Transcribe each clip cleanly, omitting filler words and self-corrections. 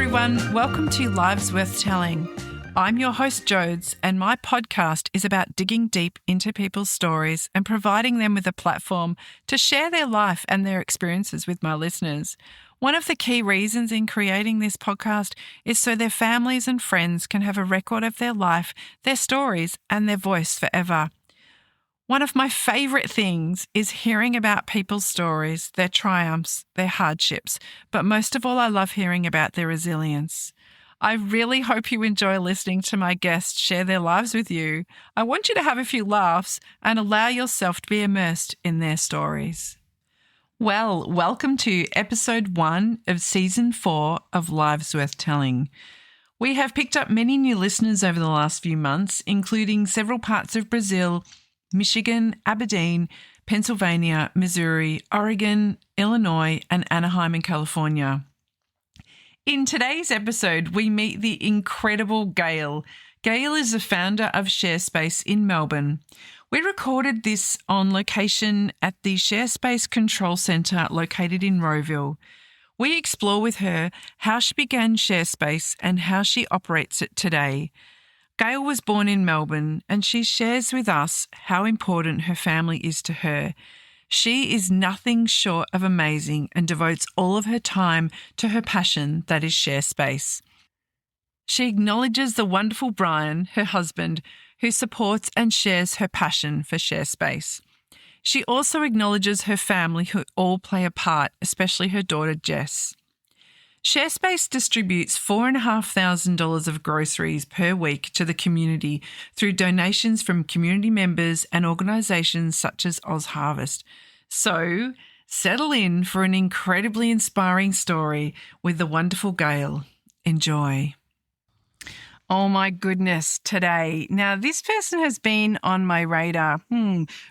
everyone. Welcome to Lives Worth Telling. I'm your host, Jodes, and my podcast is about digging deep into people's stories and providing them with a platform to share their life and their experiences with my listeners. One of the key reasons in creating this podcast is so their families and friends can have a record of their life, their stories, and their voice forever. One of my favourite things is hearing about people's stories, their triumphs, their hardships, but most of all, I love hearing about their resilience. I really hope you enjoy listening to my guests share their lives with you. I want you to have a few laughs and allow yourself to be immersed in their stories. Well, welcome to episode 1 of season 4 of Lives Worth Telling. We have picked up many new listeners over the last few months, including several parts of Brazil, Michigan, Aberdeen, Pennsylvania, Missouri, Oregon, Illinois, and Anaheim in California. In today's episode, we meet the incredible Gayle. Gayle is the founder of ShareSpace in Melbourne. We recorded this on location at the ShareSpace Control Centre located in Rowville. We explore with her how she began ShareSpace and how she operates it today. Gayle was born in Melbourne and she shares with us how important her family is to her. She is nothing short of amazing and devotes all of her time to her passion, that is ShareSpace. She acknowledges the wonderful Brian, her husband, who supports and shares her passion for ShareSpace. She also acknowledges her family who all play a part, especially her daughter Jess. ShareSpace distributes $4,500 of groceries per week to the community through donations from community members and organisations such as OzHarvest. So, settle in for an incredibly inspiring story with the wonderful Gayle. Enjoy. Oh my goodness, today. Now, this person has been on my radar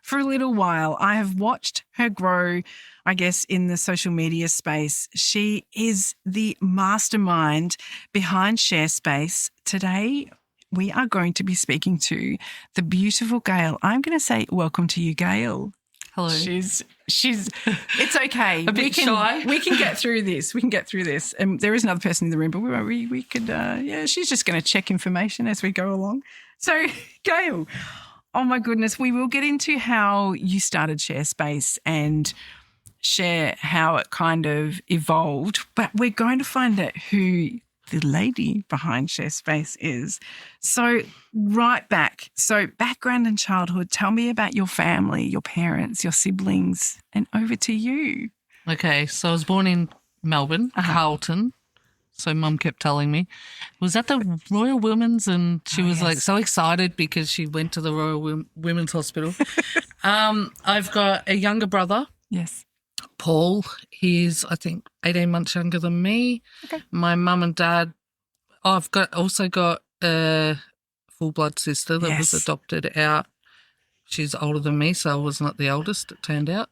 for a little while. I have watched her grow, I guess, in the social media space. She is the mastermind behind ShareSpace. Today, we are going to be speaking to the beautiful Gayle. I'm going to say welcome to you, Gayle. Hello. She's it's okay. A bit shy. We can get through this. We can get through this. And there is another person in the room, but we could, she's just going to check information as we go along. So, Gayle, oh my goodness, we will get into how you started ShareSpace and share how it kind of evolved, but we're going to find out who the lady behind ShareSpace is. So right back, background and childhood, tell me about your family, your parents, your siblings, and over to you. Okay, so I was born in Melbourne, Carlton. So Mum kept telling me. Was at the Royal Women's and she was like so excited because she went to the Royal Women's Hospital. I've got a younger brother. Yes. Paul, he's I think 18 months younger than me. Okay. My mum and dad. I've also got a full blood sister that was adopted out. She's older than me, so I was not the oldest. It turned out.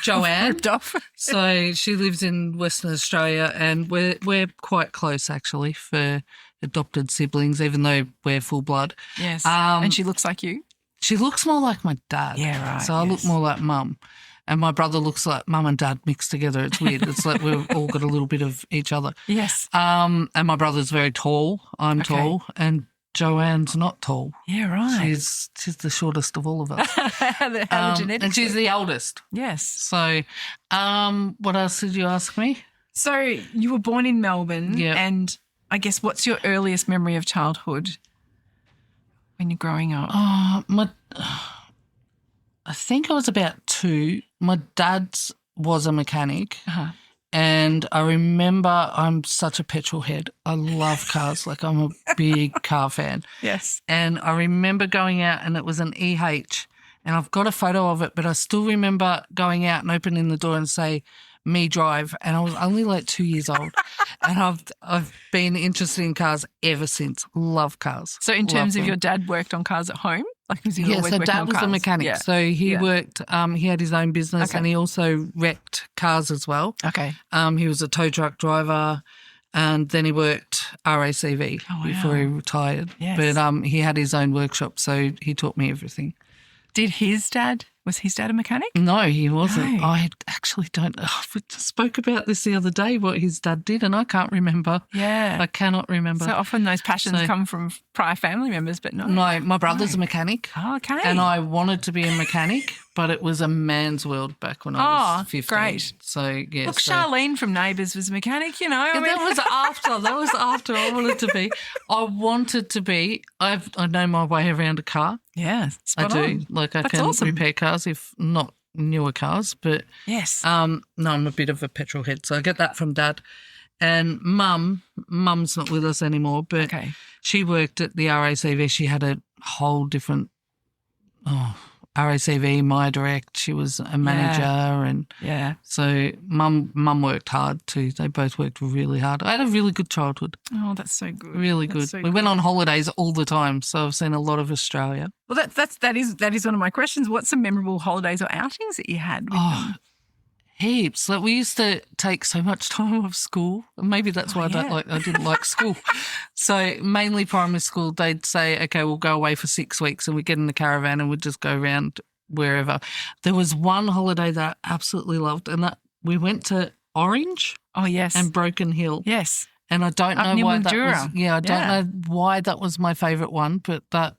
Joanne. So she lives in Western Australia, and we're quite close actually for adopted siblings, even though we're full blood. Yes. And she looks like you. She looks more like my dad. Yeah, right. So I look more like Mum. And my brother looks like Mum and Dad mixed together. It's weird. It's like we've all got a little bit of each other. Yes. And my brother's very tall. I'm tall. And Joanne's not tall. Yeah, right. She's the shortest of all of us. And she's the eldest. Yes. So what else did you ask me? So you were born in Melbourne. Yeah. And I guess what's your earliest memory of childhood when you're growing up? I think I was about 2. My dad was a mechanic, and I remember I'm such a petrol head. I love cars. Like I'm a big car fan. Yes. And I remember going out and it was an EH, and I've got a photo of it, but I still remember going out and opening the door and say, "Me drive," and I was only like 2 years old, and I've been interested in cars ever since. Love cars. So in terms of your dad worked on cars at home? Like was he always so working Dad on was cars? a mechanic. Yeah. So he worked, he had his own business and he also wrecked cars as well. Okay. He was a tow truck driver and then he worked RACV before he retired. Yes. But he had his own workshop, so he taught me everything. Did his dad Was his dad a mechanic? No, he wasn't. No. I actually don't. We spoke about this the other day, what his dad did, and I can't remember. Yeah. I cannot remember. So often those passions come from prior family members, but no. No, my brother's a mechanic. Oh, okay. And I wanted to be a mechanic, but it was a man's world back when I was 15. Great. So, yeah. Look, Charlene from Neighbours was a mechanic, you know. I mean. That was after I wanted to be. I know my way around a car. Yeah, I do. Like I That's can awesome. repair cars, if not newer cars. But yes, no, I'm a bit of a petrol head, so I get that from Dad. And Mum's not with us anymore, but she worked at the RACV. She had a whole different RACV, My Direct. She was a manager, and so Mum worked hard too. They both worked really hard. I had a really good childhood. Oh, that's so good. Really good. We went on holidays all the time, so I've seen a lot of Australia. Well, that is one of my questions. What's some memorable holidays or outings that you had with them? Heaps. Like we used to take so much time off school. Maybe that's why I didn't like school. So mainly primary school, they'd say, okay, we'll go away for 6 weeks, and we'd get in the caravan and we'd just go around wherever. There was one holiday that I absolutely loved, and that we went to Orange. Oh, yes. And Broken Hill. Yes. And I don't know why that was. Yeah, I don't know why that was my favourite one, but that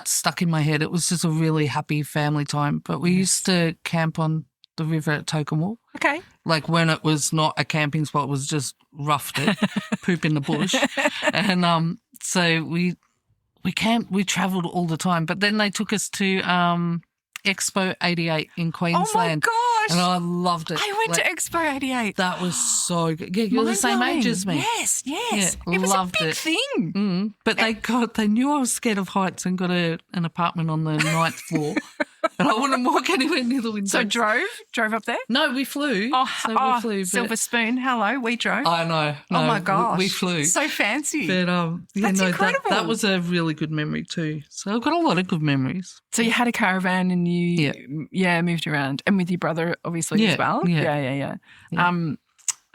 stuck in my head. It was just a really happy family time. But we used to camp on the river at Tokemwal. Okay. Like when it was not a camping spot, it was just roughed it, poop in the bush. And so we travelled all the time. But then they took us to Expo 88 in Queensland. Oh, my gosh. And I loved it. I went to Expo 88. That was so good. Yeah, you're the same age as me. Yes. Yeah, it was loved a big it. thing. Mm. But they knew I was scared of heights and got an apartment on the 9th floor. And I wouldn't walk anywhere near the window. So drove up there? No, we flew. We flew. Silver Spoon, hello, we drove. I know. No, oh, my gosh. We flew. So fancy. But, that's incredible. That was a really good memory too. So I've got a lot of good memories. So you had a caravan and you moved around, and with your brother obviously as well? Yeah.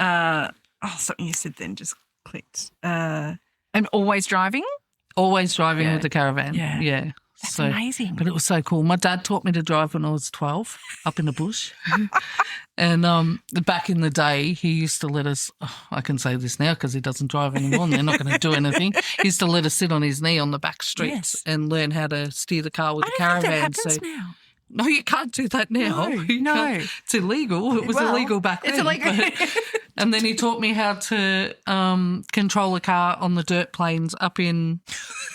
Something you said then just clicked. And always driving? Always driving with the caravan. Yeah. That's amazing. But it was so cool. My dad taught me to drive when I was 12 up in the bush. And back in the day, he used to let us, I can say this now because he doesn't drive anymore and they're not going to do anything. He used to let us sit on his knee on the back streets and learn how to steer the car with the caravan. I don't think that happens now. No, you can't do that now. No. It's illegal. It was illegal back then. It's illegal. And then he taught me how to control a car on the dirt plains up in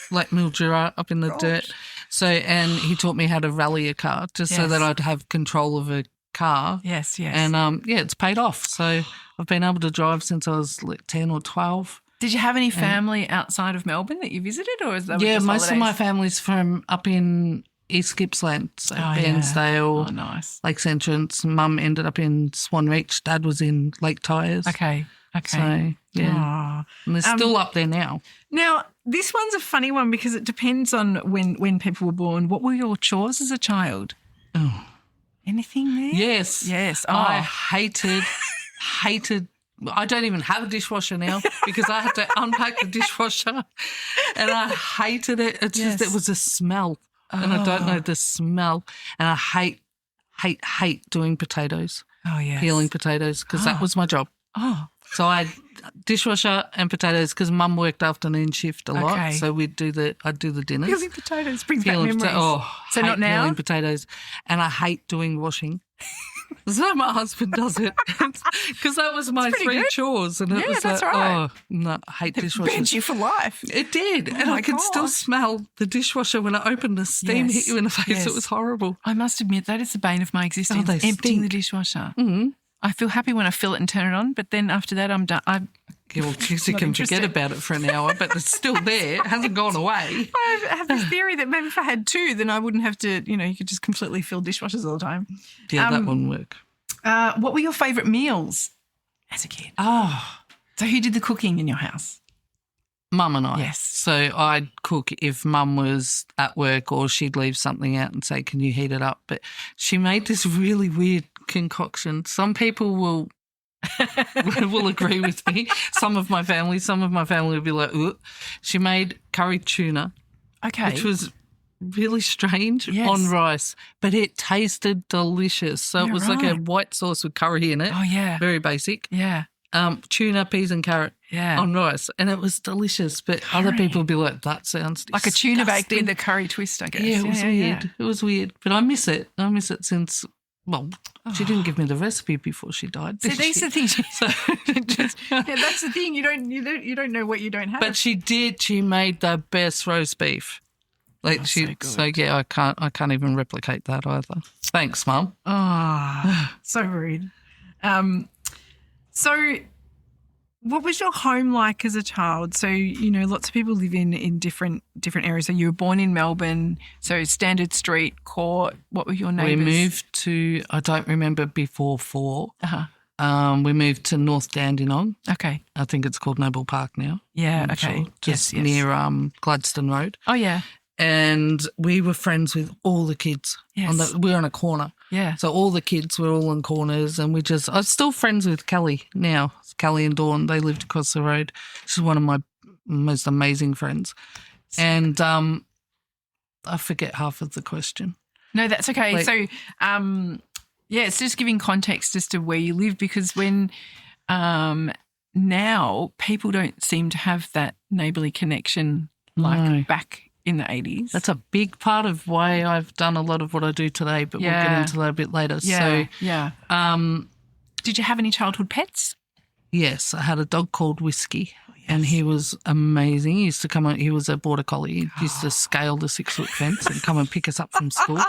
Lake Mildura, up in the dirt. So, and he taught me how to rally a car just so that I'd have control of a car. Yes. And, it's paid off. So I've been able to drive since I was like 10 or 12. Did you have any family outside of Melbourne that you visited, or is that just most holidays? of my family's from up in East Gippsland, so Bairnsdale, nice. Lakes Entrance. Mum ended up in Swan Reach. Dad was in Lake Tyers. Okay. So, and they're still up there now. Now, this one's a funny one because it depends on when people were born. What were your chores as a child? Oh. Anything there? Yes. Oh. I hated I don't even have a dishwasher now because I had to unpack the dishwasher and I hated it. It's just, it was a smell. And I don't know the smell. And I hate doing potatoes. Oh, yes. Peeling potatoes because that was my job. Oh. So I had dishwasher and potatoes because Mum worked afternoon shift a lot. So I'd do the dinners. Peeling potatoes brings back memories. So not now? Peeling potatoes. And I hate doing washing. So my husband does it because that was my three chores. And it was that's like, right. oh, no, I hate dishwashing. It bent you for life. It did. And I could still smell the dishwasher when I opened the steam hit you in the face. Yes. It was horrible. I must admit, that is the bane of my existence, emptying the dishwasher. Mm-hmm. I feel happy when I fill it and turn it on, but then after that I'm done. You can forget about it for an hour, but it's still there. It hasn't gone away. I have this theory that maybe if I had two, then I wouldn't have to, you could just completely fill dishwashers all the time. Yeah, that wouldn't work. What were your favourite meals as a kid? Oh. So who did the cooking in your house? Mum and I. Yes. So I'd cook if Mum was at work or she'd leave something out and say, can you heat it up? But she made this really weird concoction. Some people will agree with me. Some of my family will be like, ugh. She made curry tuna. Okay. Which was really strange on rice, but it tasted delicious. So it was like a white sauce with curry in it. Oh, yeah. Very basic. Yeah. Tuna, peas and carrot on rice. And it was delicious. But other people would be like, that sounds disgusting. Like a tuna baked with a curry twist, I guess. Yeah, it was weird. Yeah. It was weird. But I miss it. I miss it since, she didn't give me the recipe before she died. So these are things. That's the thing. You don't know what you don't have. But she did. She made the best roast beef. Like I can't even replicate that either. Thanks, Mum. Oh, so rude. So what was your home like as a child? So, lots of people live in different areas. So you were born in Melbourne, so Standard Street, Court. What were your neighbours? We moved to, I don't remember before 4. We moved to North Dandenong. Okay. I think it's called Noble Park now. Yeah, okay. Sure. Just near Gladstone Road. Oh, yeah. And we were friends with all the kids. Yes. We were on a corner. Yeah. So all the kids were all in corners and I'm still friends with Kelly now. Kelly and Dawn, they lived across the road. She's one of my most amazing friends. And I forget half of the question. No, that's okay. So, it's just giving context as to where you live, because when now people don't seem to have that neighbourly connection like back in the 80s. That's a big part of why I've done a lot of what I do today, but we'll get into that a bit later. Yeah, did you have any childhood pets? Yes, I had a dog called Whiskey, and he was amazing. He used to come he was a border collie. He used to scale the 6-foot fence and come and pick us up from school.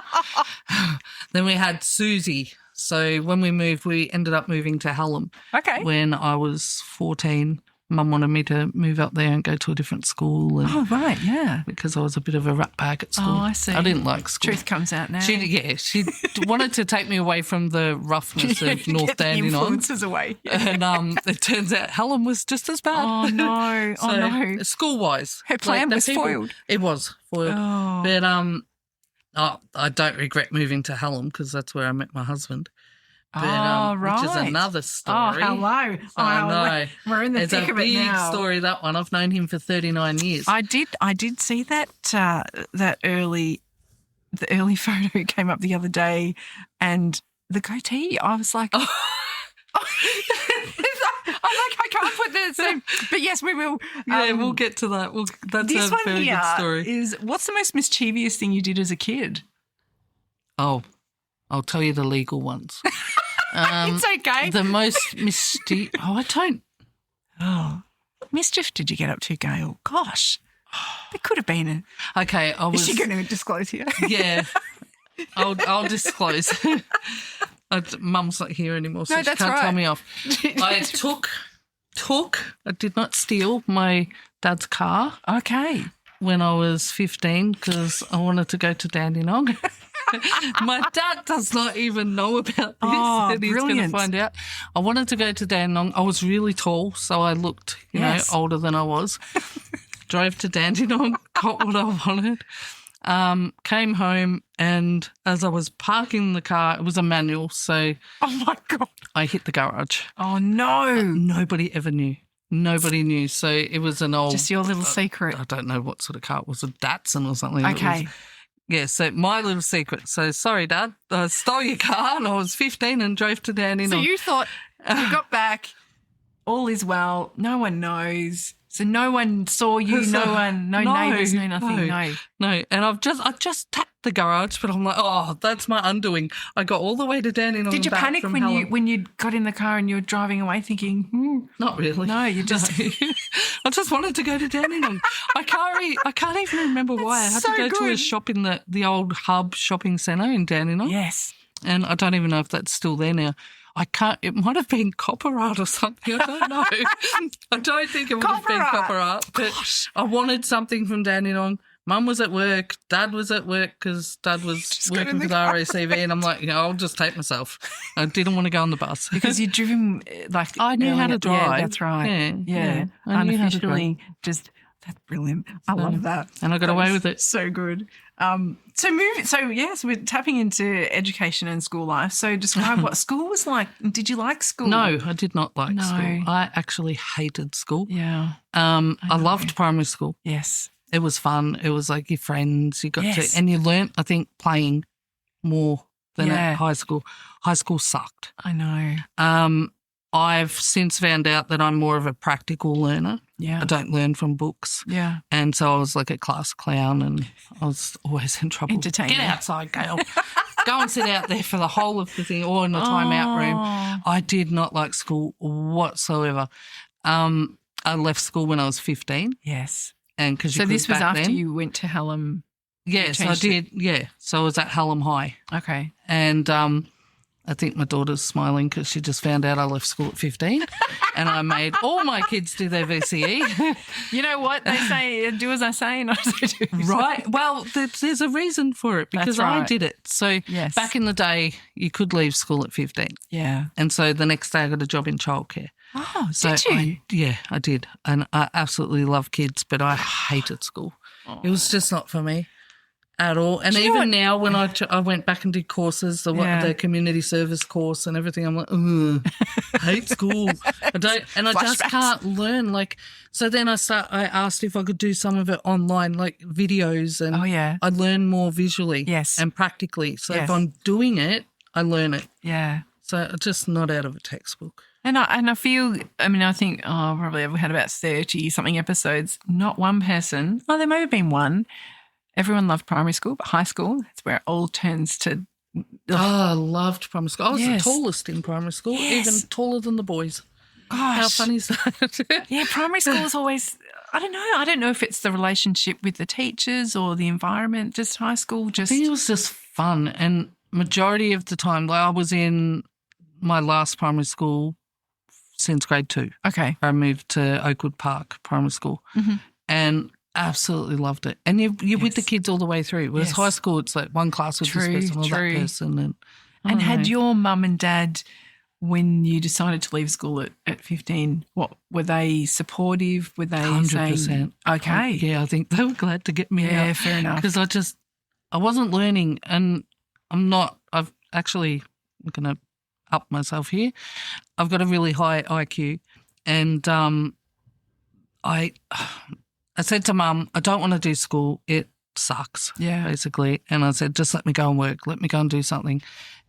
Then we had Susie. So when we moved, we ended up moving to Hallam. Okay. When I was 14. Mum wanted me to move up there and go to a different school. And right, yeah. Because I was a bit of a rat bag at school. Oh, I see. I didn't like school. Truth comes out now. She wanted to take me away from the roughness of North Dandenong. Influences away. Yeah. And it turns out Hallam was just as bad. Oh, no. No. School-wise. Her plan was foiled. It was foiled. Oh. But I don't regret moving to Hallam because that's where I met my husband. But, right. Which is another story. Oh, hello. I know. We're in the thick of it now. It's a big story, that one. I've known him for 39 years. I did see that the early photo came up the other day, and the goatee. I was like, I'm like, I can't put the same. But yes, we will. Yeah, we'll get to that. That's a very good story. Is what's the most mischievous thing you did as a kid? Oh, I'll tell you the legal ones. It's okay. The most mischief. I don't. Oh, what mischief did you get up to, Gayle? Gosh, there could have been a. Okay, I was. Is she going to disclose here? Yeah, I'll disclose. Mum's not here anymore, so she can't tell me off. I took. I did not steal my dad's car. Okay. When I was 15, because I wanted to go to Dandenong. My dad does not even know about this, and he's going to find out. I wanted to go to Dandenong. I was really tall, so I looked, older than I was. Drove to Dandenong, got what I wanted, came home, and as I was parking the car, it was a manual, so oh my God, I hit the garage. Oh no! Nobody ever knew. Nobody knew, so it was an old. Just your little secret. I don't know what sort of car it was, a Datsun or something. Okay. Yeah, so my little secret. So, sorry, Dad, I stole your car and I was 15 and drove to Dandenong. So you thought you got back, all is well, no one knows. So no one saw you, no neighbours, no nothing, no. And I just tapped the garage, but I'm like, oh, that's my undoing. I got all the way to Dandenong. Did you panic when you got in the car and you were driving away thinking, Not really. No, you just. I just wanted to go to Dandenong. I can't even remember why. I had to go to a shop in the old Hub shopping centre in Dandenong. Yes. And I don't even know if that's still there now. It might have been copper art or something. I don't know. I don't think it would have been copper art. But I wanted something from Dandenong. Mum was at work. Dad was at work because Dad was working for the RACV. And I'm like, I'll just take myself. I didn't want to go on the bus. Because you'd driven I knew how to drive. Yeah, that's right. Yeah. I knew unofficially just, that's brilliant. I love that. And I got away with it. So good. So we're tapping into education and school life. So describe what school was like. Did you like school? No, I did not like school. I actually hated school. Yeah. I loved primary school. Yes. It was fun. It was like your friends. You got Yes. to, and you learnt, I think, playing more than Yeah. at high school. High school sucked. I know. I've since found out that I'm more of a practical learner. Yeah. I don't learn from books. Yeah. And so I was like a class clown and I was always in trouble. Entertaining. Get outside, Gayle. Go and sit out there for the whole of the thing or in the timeout room. I did not like school whatsoever. I left school when I was 15. Yes. And because So this was after you went to Hallam? Yes, I did. Yeah. So I was at Hallam High. Okay. And I think my daughter's smiling because she just found out I left school at 15 and I made all my kids do their VCE. You know what? They say, do as I say, not as I do. Right. Well, there's a reason for it because That's right. I did it. So Yes. back in the day, you could leave school at 15. Yeah. And so the next day I got a job in childcare. Oh, So did you? I did. And I absolutely love kids, but I hated school. Oh. It was just not for me at all. And Do you know even what- now when I went back and did courses, Yeah. the community service course and everything, I'm like, ugh, hate school. I just Flashbacks. can't learn. Like, so then I asked if I could do some of it online, like videos, and Oh, yeah. I learn more visually Yes. and practically. So Yes. if I'm doing it, I learn it. Yeah. So just not out of a textbook. And I feel, I mean, I think, probably I've had about 30-something episodes. Not one person, there may have been one. Everyone loved primary school, but high school, it's where it all turns to, Oh, I loved primary school. I was Yes. the tallest in primary school, Yes. even taller than the boys. gosh. How funny is that? Yeah, primary school is always, I don't know. I don't know if it's the relationship with the teachers or the environment, just high school, I just, think it was just fun. And majority of the time, like I was in my last primary school since grade 2. okay. I moved to Oakwood Park Primary School and absolutely loved it. And you're with the kids all the way through. Whereas Yes. high school, it's like one class with True, this person or true. that person. And And had your mum and dad, when you decided to leave school at 15, what were they supportive? Were they 100%. saying, okay. Yeah, I think they were glad to get me out. Yeah, fair enough. Because I wasn't learning and I'm going to up myself here. I've got a really high IQ and I said to Mum, I don't want to do school. It sucks, basically. And I said, just let me go and work. Let me go and do something.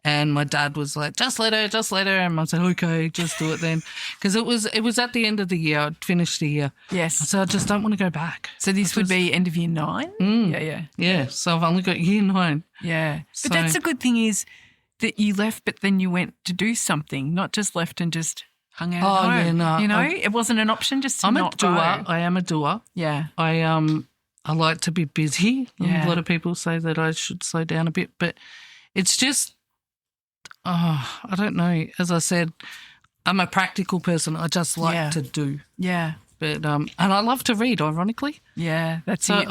And my dad was like, just let her. And I said, okay, just do it then. Because it was at the end of the year. I'd finished the year. Yes. So I just don't want to go back. So this would be end of year 9? Yeah. Yeah, so I've only got year 9. Yeah. So- But that's the good thing is that you left, but then you went to do something, not just left and just hung out at home. Yeah, no, you know, it wasn't an option just to I'm not a doer. go. I am a doer. Yeah. I like to be busy. Yeah. A lot of people say that I should slow down a bit, but it's just, I don't know. As I said, I'm a practical person. I just like to do. Yeah. But and I love to read, ironically. Yeah. That's So it.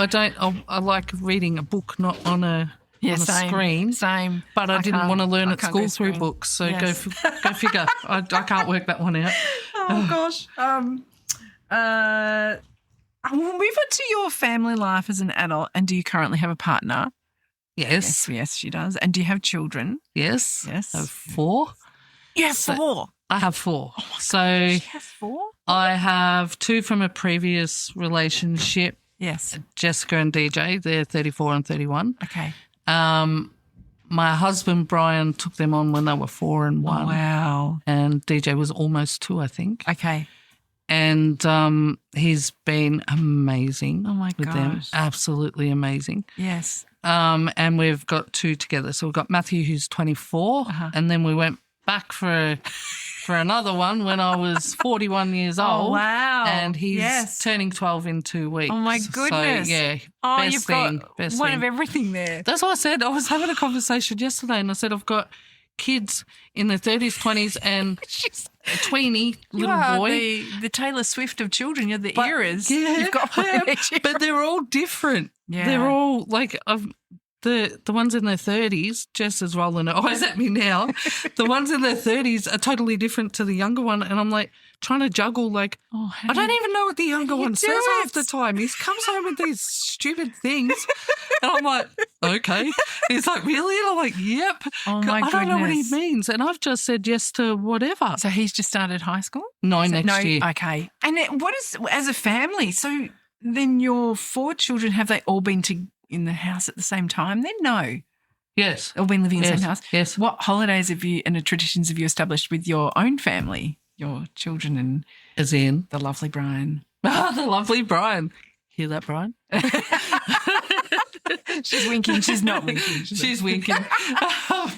I like reading a book, not on a same, screen. Same. But I didn't want to learn at can't go school through screen. books. So Yes. go figure. I can't work that one out. Oh gosh. We'll move on to your family life as an adult. And do you currently have a partner? Yes. Yes, she does. And do you have children? Yes. Yes. I have 4. You have 4. I have 4. So You have 4? I have 2 from a previous relationship, Yes. Jessica and DJ. They're 34 and 31. Okay. My husband, Brian, took them on when they were 4 and 1. Wow. And DJ was almost 2, I think. Okay. And he's been amazing Oh, my with them. gosh. Absolutely amazing. Yes. And we've got 2 together. So we've got Matthew, who's 24, and then we went back for another one when I was 41 years old. Oh, wow. And he's Yes. turning 12 in 2 weeks. Oh, my So, goodness. yeah, Oh, best you've thing. got Best one thing. of everything there. That's what I said. I was having a conversation yesterday and I said I've got kids in their 30s, 20s and a tweeny You little are boy. the Taylor Swift of children. You're the But- eras. Yeah, You've got one in each era. but they're all different. Yeah. They're all like the ones in their 30s. Jess is rolling her eyes at me now. The ones in their 30s are totally different to the younger one, and I'm like trying to juggle. Like I don't even know what the younger one says do half the time. He comes home with these stupid things, and I'm like, okay. He's like, really? And I'm like, yep. Oh, my I don't know what he goodness. means, and I've just said yes to whatever. So he's just started high school? Next year. Okay. And what is, as a family, so then your 4 children, have they all been in the house at the same time then? No. Yes. All been living in the same house? Yes. What holidays have you and traditions have you established with your own family, your children and As in? the lovely Brian? Oh, the lovely Brian. Hear that, Brian? She's winking. She's not winking. She's winking.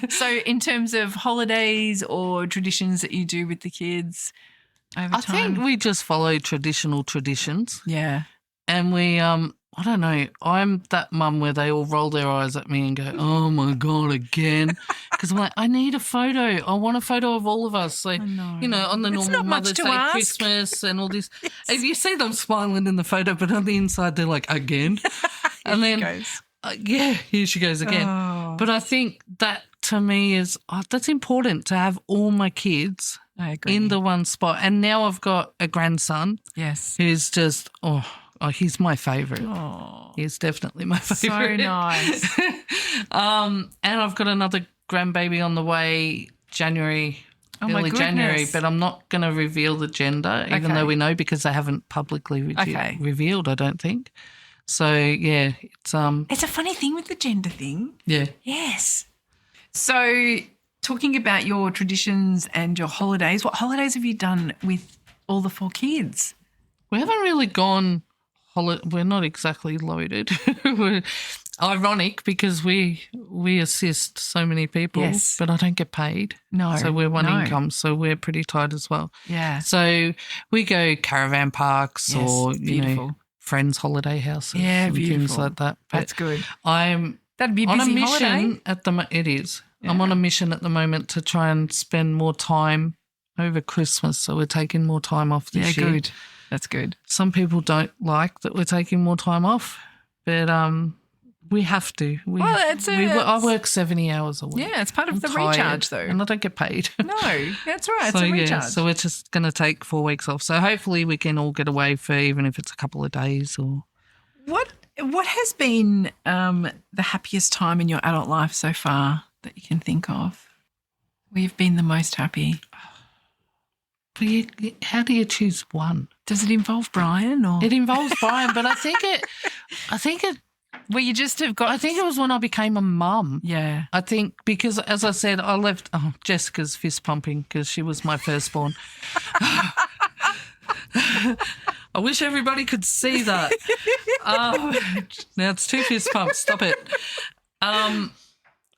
So in terms of holidays or traditions that you do with the kids over time? I think we just follow traditional traditions. Yeah. And we, I don't know, I'm that mum where they all roll their eyes at me and go, oh, my God, again. Because I'm like, I need a photo. I want a photo of all of us. Like, you know, on the normal Mother's Day, Christmas and all this. Yes. And you see them smiling in the photo, but on the inside they're like, again. And then, here she goes again. Oh. But I think that to me is, that's important to have all my kids in the one spot. And now I've got a grandson. Yes. Who's just, he's my favourite. Oh. He's definitely my favourite. So nice. And I've got another grandbaby on the way early January, but I'm not going to reveal the gender, even though we know, because they haven't publicly revealed, I don't think. So, yeah, it's a funny thing with the gender thing. Yeah. Yes. So talking about your traditions and your holidays, what holidays have you done with all the 4 kids? We haven't really gone we're not exactly loaded. We're ironic because we assist so many people, but I don't get paid. No. So we're one income, so we're pretty tight as well. Yeah. So we go caravan parks or, friends' holiday houses and things like that. But that's good. That'd be a busy on a mission holiday. It is. Yeah. I'm on a mission at the moment to try and spend more time over Christmas, so we're taking more time off this year. Yeah, good. That's good. Some people don't like that we're taking more time off, but we have to. I work 70 hours a week. Yeah, it's part of the recharge though. And I don't get paid. No, that's right. It's a recharge. So we're just going to take 4 weeks off. So hopefully we can all get away for even if it's a couple of days or... What has been the happiest time in your adult life so far that you can think of? Where you've been the most happy? How do you choose one? Does it involve Brian or? It involves Brian, but I think it. Well, you just have got. I think it was when I became a mum. Yeah. I think because, as I said, I left. Oh, Jessica's fist pumping because she was my firstborn. I wish everybody could see that. Now it's 2 fist pumps. Stop it.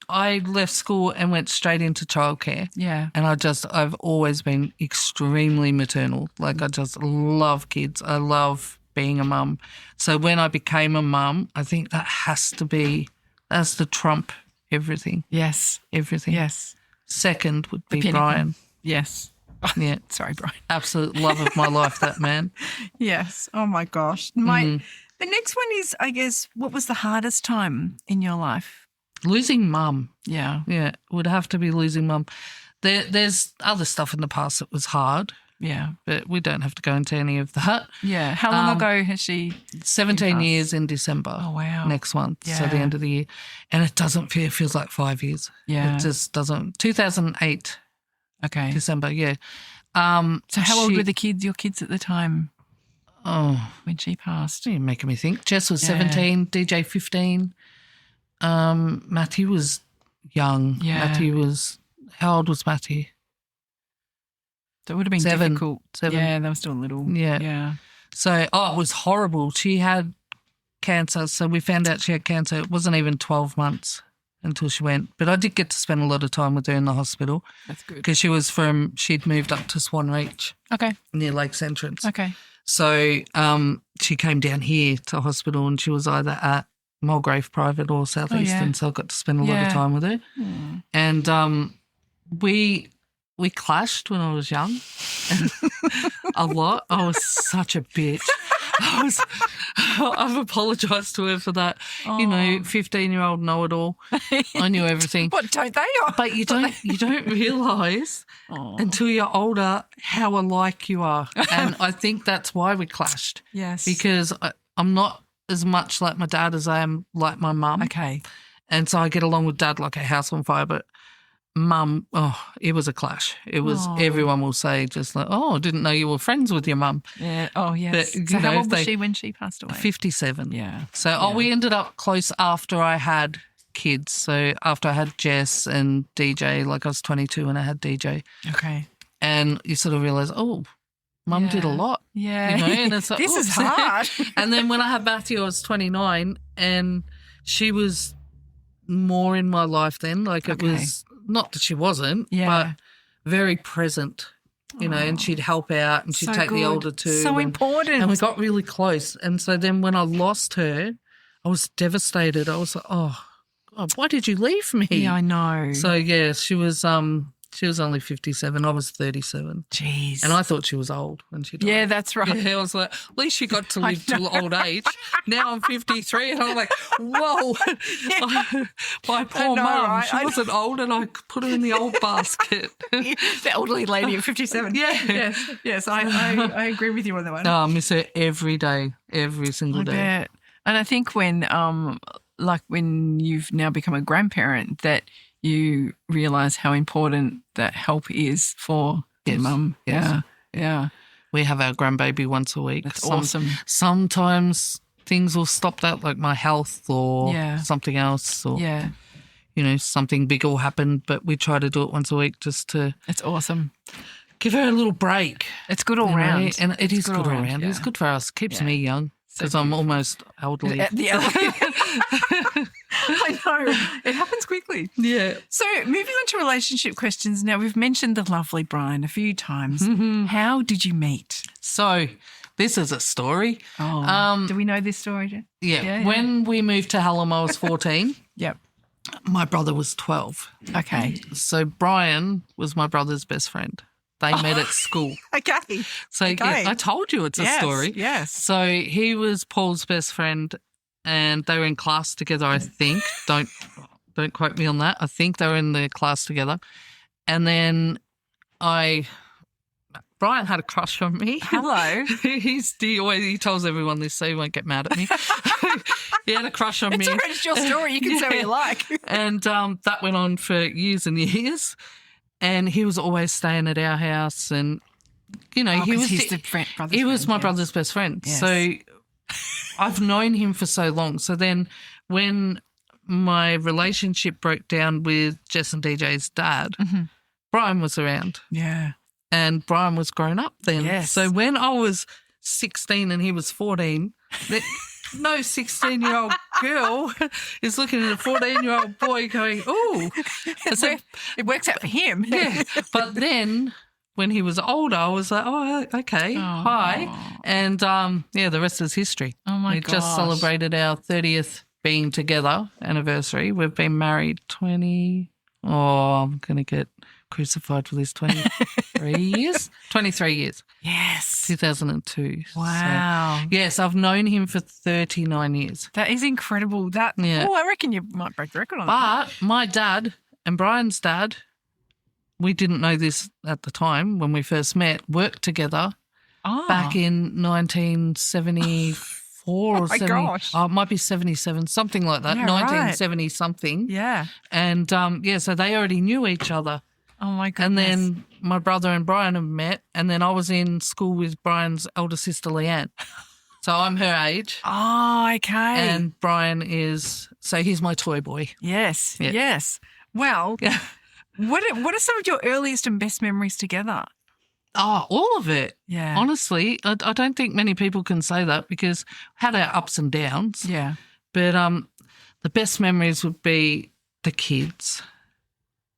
I left school and went straight into childcare. Yeah. And I've always been extremely maternal. Like I just love kids. I love being a mum. So when I became a mum, I think that has to trump everything. Yes. Everything. Yes. Second would be Brian. Yes. Yeah. Sorry, Brian. Absolute love of my life, that man. Yes. Oh, my gosh. The next one is, I guess, what was the hardest time in your life? Losing mum. Yeah. Yeah, would have to be losing mum. There's other stuff in the past that was hard. Yeah. But we don't have to go into any of that. Yeah. How long ago has she 17 years in December. Oh, wow. Next month, so the end of the year. And it feels like 5 years. Yeah. It just doesn't. 2008. Okay. December, yeah. So how old were your kids at the time? Oh. When she passed? You're making me think. Jess was 17, DJ 15. Matty was young. Yeah. Matty was, how old was Matty? So it would have been 7. difficult. 7. Yeah, they were still little. Yeah. Yeah. So, it was horrible. She had cancer. So we found out she had cancer. It wasn't even 12 months until she went. But I did get to spend a lot of time with her in the hospital. That's good. Because she'd moved up to Swan Reach. Okay. Near Lakes Entrance. Okay. So she came down here to hospital and she was either at Mulgrave Private or Southeastern, so I got to spend a lot of time with her. Mm. And we clashed when I was young a lot. I was such a bitch. I've apologised to her for that. Oh. 15-year-old know-it-all. I knew everything. What, don't they? But you don't realise until you're older how alike you are. And I think that's why we clashed. Yes. Because I'm not as much like my dad as I am like my mum. Okay. And so I get along with Dad like a house on fire, but Mum, it was a clash. It was, everyone will say just like, didn't know you were friends with your mum. Yeah. Oh, yes. But, so how old was she when she passed away? 57. Yeah. So we ended up close after I had kids. So after I had Jess and DJ, like I was 22 when I had DJ. Okay. And you sort of realise, Mum did a lot. Yeah. And it's like, this is hard. And then when I had Matthew, I was 29 and she was more in my life then. Like it was, not that she wasn't, but very present, and she'd help out and she'd take the older two. So important. And we got really close. And so then when I lost her, I was devastated. I was like, God, why did you leave me? Yeah, I know. So, she was only 57. I was 37. Jeez. And I thought she was old when she died. Yeah, that's right. Yeah, I was like, at least she got to live till old age. Now I'm 53 and I'm like, whoa. My poor mum, right? she wasn't old and I put her in the old basket. The elderly lady at 57. Yeah. Yes, I agree with you on that one. No, I miss her every day, every single day. Bet. And I think when, when you've now become a grandparent, that you realise how important that help is for your mum. Yes. Yeah. We have our grandbaby once a week. That's awesome. Sometimes things will stop that, like my health or something else or, something big will happen, but we try to do it once a week just to... It's awesome. Give her a little break. It's good all round. And it is good all round. Yeah. It's good for us. Keeps me young because I'm almost elderly. I know. It happens quickly. Yeah. So moving on to relationship questions. Now, we've mentioned the lovely Brian a few times. Mm-hmm. How did you meet? So this is a story. Oh, do we know this story, Jen? Yeah. When we moved to Hallam, I was 14. Yep. My brother was 12. Okay. So Brian was my brother's best friend. They met at school. Okay. So I told you it's a story. Yes. So he was Paul's best friend and they were in class together, I think. Don't quote me on that. I think they were in the class together. And then Brian had a crush on me. Hello. He tells everyone this so he won't get mad at me. He had a crush on me. It's all right, it's your story. You can say what you like. And that went on for years and years. And he was always staying at our house and, he was my brother's best friend. Yes. So I've known him for so long. So then when my relationship broke down with Jess and DJ's dad, Brian was around. Yeah. And Brian was grown up then. Yes. So when I was 16 and he was 14, no 16-year-old girl is looking at a 14-year-old boy going, ooh. It works out for him. Yeah. But then when he was older, I was like, oh, okay, hi. And, the rest is history. Oh, my gosh. We just celebrated our 30th being together anniversary. We've been married I'm going to get crucified for this 23 years. 23 years. Yes. 2002. Wow. So, yes, I've known him for 39 years. That is incredible. I reckon you might break the record on that. But my dad and Brian's dad, we didn't know this at the time when we first met, worked together back in 1974 or 70. Gosh. It might be 77, something like that, 1970 something. Yeah. And, so they already knew each other. Oh, my goodness. And then my brother and Brian have met, and then I was in school with Brian's elder sister, Leanne. So I'm her age. Oh, okay. And Brian he's my toy boy. Yes, yeah. Yes. Well, what are some of your earliest and best memories together? Oh, all of it. Yeah. Honestly, I don't think many people can say that because we had our ups and downs. Yeah. But the best memories would be the kids.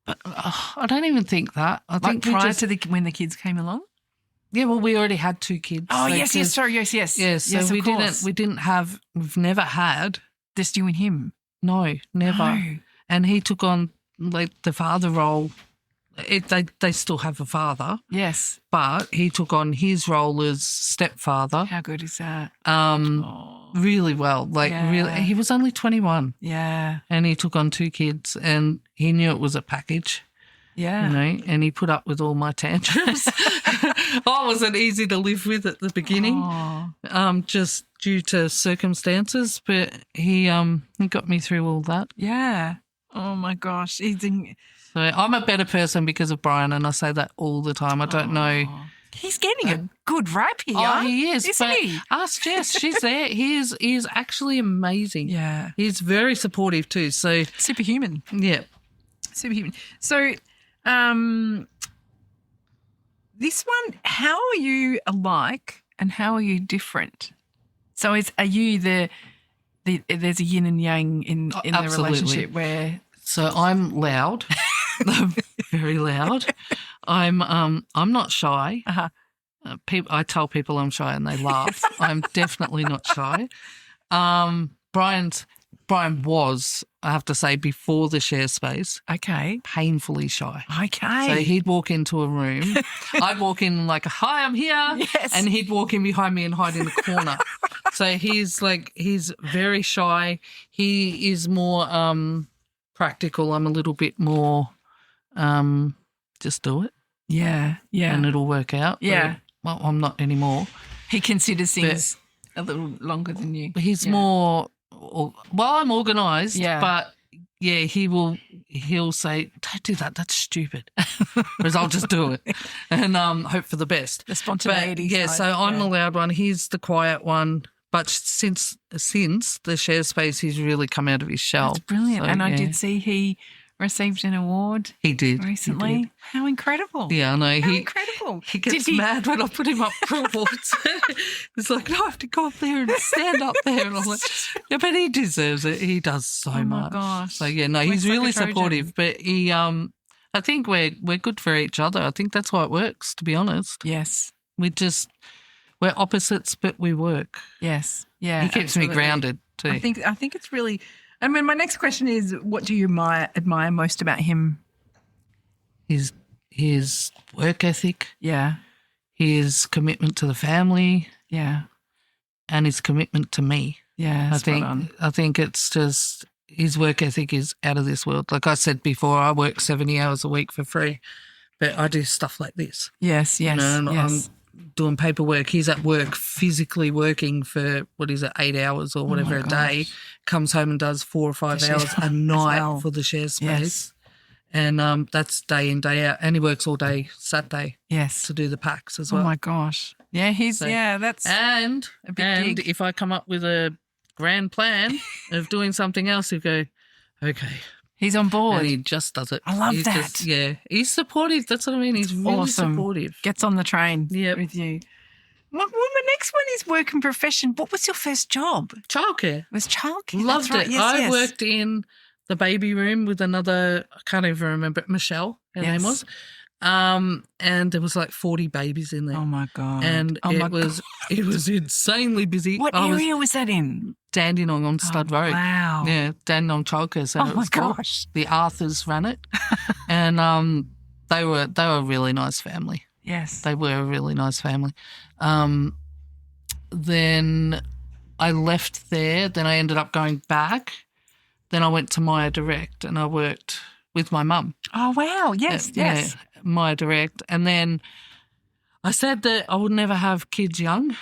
But I don't even think that. I think prior to when the kids came along? Yeah, well, we already had two kids. Oh, yes, sorry, yes. Yes, so yes, we've never had. Just you and him? No, never. No. And he took on the father role. They still have a father. Yes. But he took on his role as stepfather. How good is that? Really well. Really, he was only 21. Yeah. And he took on two kids and he knew it was a package. Yeah. And he put up with all my tantrums. I wasn't easy to live with at the beginning, just due to circumstances, but he got me through all that. Yeah. Oh, my gosh. So I'm a better person because of Brian, and I say that all the time. I don't know. He's getting a good rap here. Oh, he is. Isn't he? Ask Jess. She's there. He is actually amazing. Yeah. He's very supportive too. So Superhuman. yeah. Superhuman. So this one, how are you alike and how are you different? So are you there's a yin and yang in the relationship where... So I'm loud, very loud. I'm not shy. Uh-huh. I tell people I'm shy and they laugh. I'm definitely not shy. Brian was, I have to say, before the share space, painfully shy. Okay. So he'd walk into a room. I'd walk in like, hi, I'm here. Yes. And he'd walk in behind me and hide in the corner. So he's very shy. He is more practical. I'm a little bit more just do it. Yeah, yeah. And it'll work out. Yeah. Well, I'm not anymore. He considers things a little longer than you. He's more, I'm organised, yeah. but yeah, he'll say, don't do that, that's stupid. Whereas I'll just do it and hope for the best. The spontaneity. But, so I'm the loud one, he's the quiet one. But since the share space, he's really come out of his shell. That's brilliant. So, and I did see he received an award. He did recently. He did. How incredible! Yeah, I know. Incredible. He gets mad when I put him up for awards. He's like, no, I have to go up there and stand up there, and I'm like, yeah, but he deserves it. He does so much. Oh my gosh! So yeah, no, he's really supportive. But he, I think we're good for each other. I think that's why it works. To be honest, yes, we're opposites, but we work. Yes, yeah. He keeps me grounded too. I think it's really. I mean, my next question is, what do you admire most about him? His work ethic. Yeah. His commitment to the family. Yeah. And his commitment to me. Yeah. I think it's just his work ethic is out of this world. Like I said before, I work 70 hours a week for free, but I do stuff like this. Yes, yes, I'm doing paperwork. He's at work, physically working for, 8 hours or whatever a day, comes home and does 4 or 5 hours a night for the share space. Yes. And that's day in, day out. And he works all day Saturday to do the packs as well. Oh, my gosh. Yeah, that's and a big gig. If I come up with a grand plan of doing something else, he'll go, okay. He's on board. And he just does it. I love that. He's supportive. That's what I mean. He's really supportive. Gets on the train with you. Well, my next one is work and profession. What was your first job? Childcare. It was childcare. Loved it. Yes, I worked in the baby room with another, I can't even remember, Michelle, her name was. And there was like 40 babies in there. Oh, my God. And it was insanely busy. What area was that in? Dandenong on Stud Road. Wow. Yeah, Dandenong Childcare Centre. Oh, my gosh. The Arthurs ran it. And they were a really nice family. Yes. They were a really nice family. Then I left there. Then I ended up going back. Then I went to Maya Direct and I worked with my mum. Oh, wow. Yes, yes. Yeah, Maya Direct. And then I said that I would never have kids young.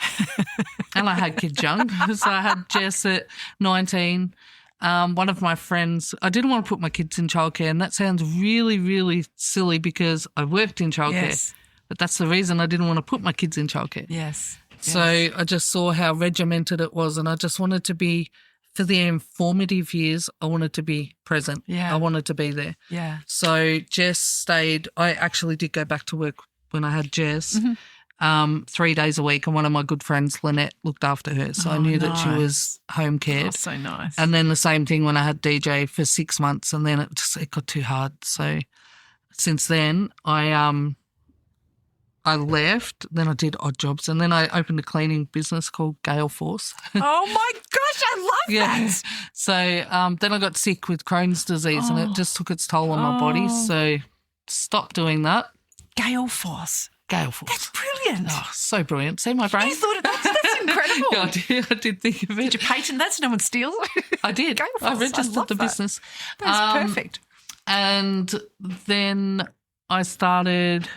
And I had kids young. So I had Jess at 19. One of my friends, I didn't want to put my kids in childcare, and that sounds really, really silly because I worked in childcare. Yes. But that's the reason I didn't want to put my kids in childcare. Yes. So I just saw how regimented it was, and I just wanted to be, for the informative years, I wanted to be present. Yeah. I wanted to be there. Yeah. So Jess stayed. I actually did go back to work when I had Jess 3 days a week, and one of my good friends, Lynette, looked after her. So I knew that she was home cared. Oh, so nice. And then the same thing when I had DJ for 6 months, and then it got too hard. So since then I left, then I did odd jobs, and then I opened a cleaning business called Gayle Force. Oh, my gosh, I love that. So then I got sick with Crohn's disease and it just took its toll on my body. So stopped doing that. Gayle Force. Gayle Force. That's brilliant. Oh, so brilliant. See my brain? You thought of that? That's incredible. Yeah, I did think of it. Did you patent that so no one steals it? I did. Gayle Force. I registered the business. That's perfect. And then I started...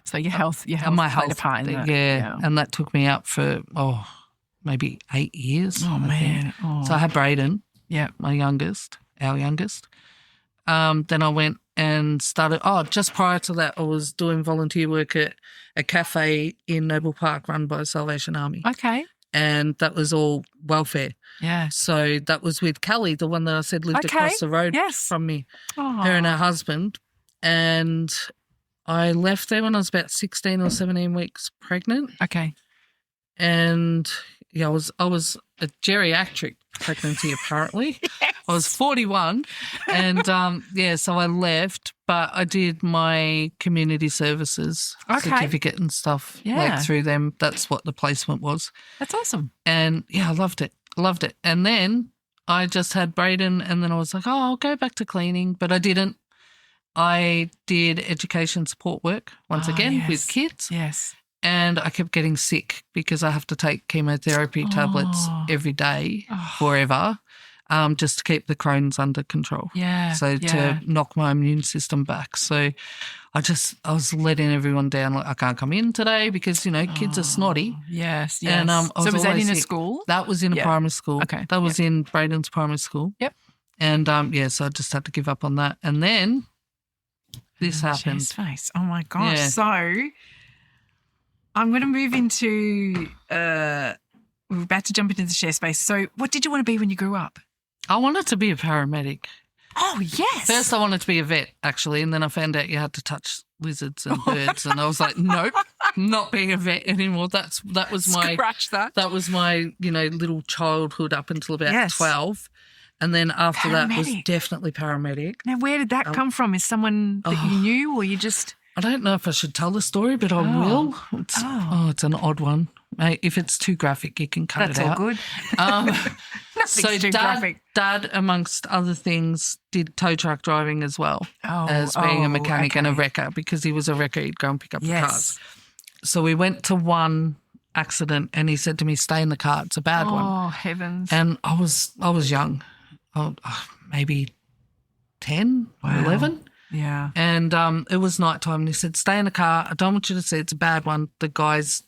So your health my health played a part in that. Yeah, and that took me up for maybe 8 years. Oh, man. Oh. So I had Brayden, our youngest, Then I went and started, just prior to that, I was doing volunteer work at a cafe in Noble Park run by Salvation Army. Okay. And that was all welfare. Yeah. So that was with Kelly, the one that I said lived across the road from me, her and her husband. And I left there when I was about 16 or 17 weeks pregnant. Okay. And I was a geriatric pregnancy apparently. Yes. I was 41 and so I left, but I did my community services certificate and stuff through them. That's what the placement was. That's awesome. And I loved it. And then I just had Brayden and then I was like, I'll go back to cleaning, but I didn't. I did education support work once again with kids. Yes. And I kept getting sick because I have to take chemotherapy tablets every day forever just to keep the Crohn's under control. Yeah. So to knock my immune system back. So I was letting everyone down. Like, I can't come in today because, kids are snotty. Yes, yes. And so was that in a school? That was in a primary school. Okay. That was in Brayden's primary school. Yep. And, so I just had to give up on that. And then this happened. His face. Oh, my gosh. Yeah. So I'm going to move into we're about to jump into the share space. So what did you want to be when you grew up? I wanted to be a paramedic. Oh, yes. First I wanted to be a vet, actually, and then I found out you had to touch lizards and birds, and I was like, nope, not being a vet anymore. That was my That was my little childhood up until about 12, and then after that was definitely paramedic. Now, where did that come from? Is someone that you knew, or you just? I don't know if I should tell the story, but I will. It's an odd one. Mate, if it's too graphic, you can cut it out. That's all good. So Dad, amongst other things, did tow truck driving as well as being a mechanic and a wrecker because he was a wrecker. He'd go and pick up the cars. So we went to one accident and he said to me, stay in the car. It's a bad one. Oh, heavens. And I was young, maybe 10 or 11. Yeah. And it was nighttime and he said, stay in the car. I don't want you to see it's a bad one. The guy's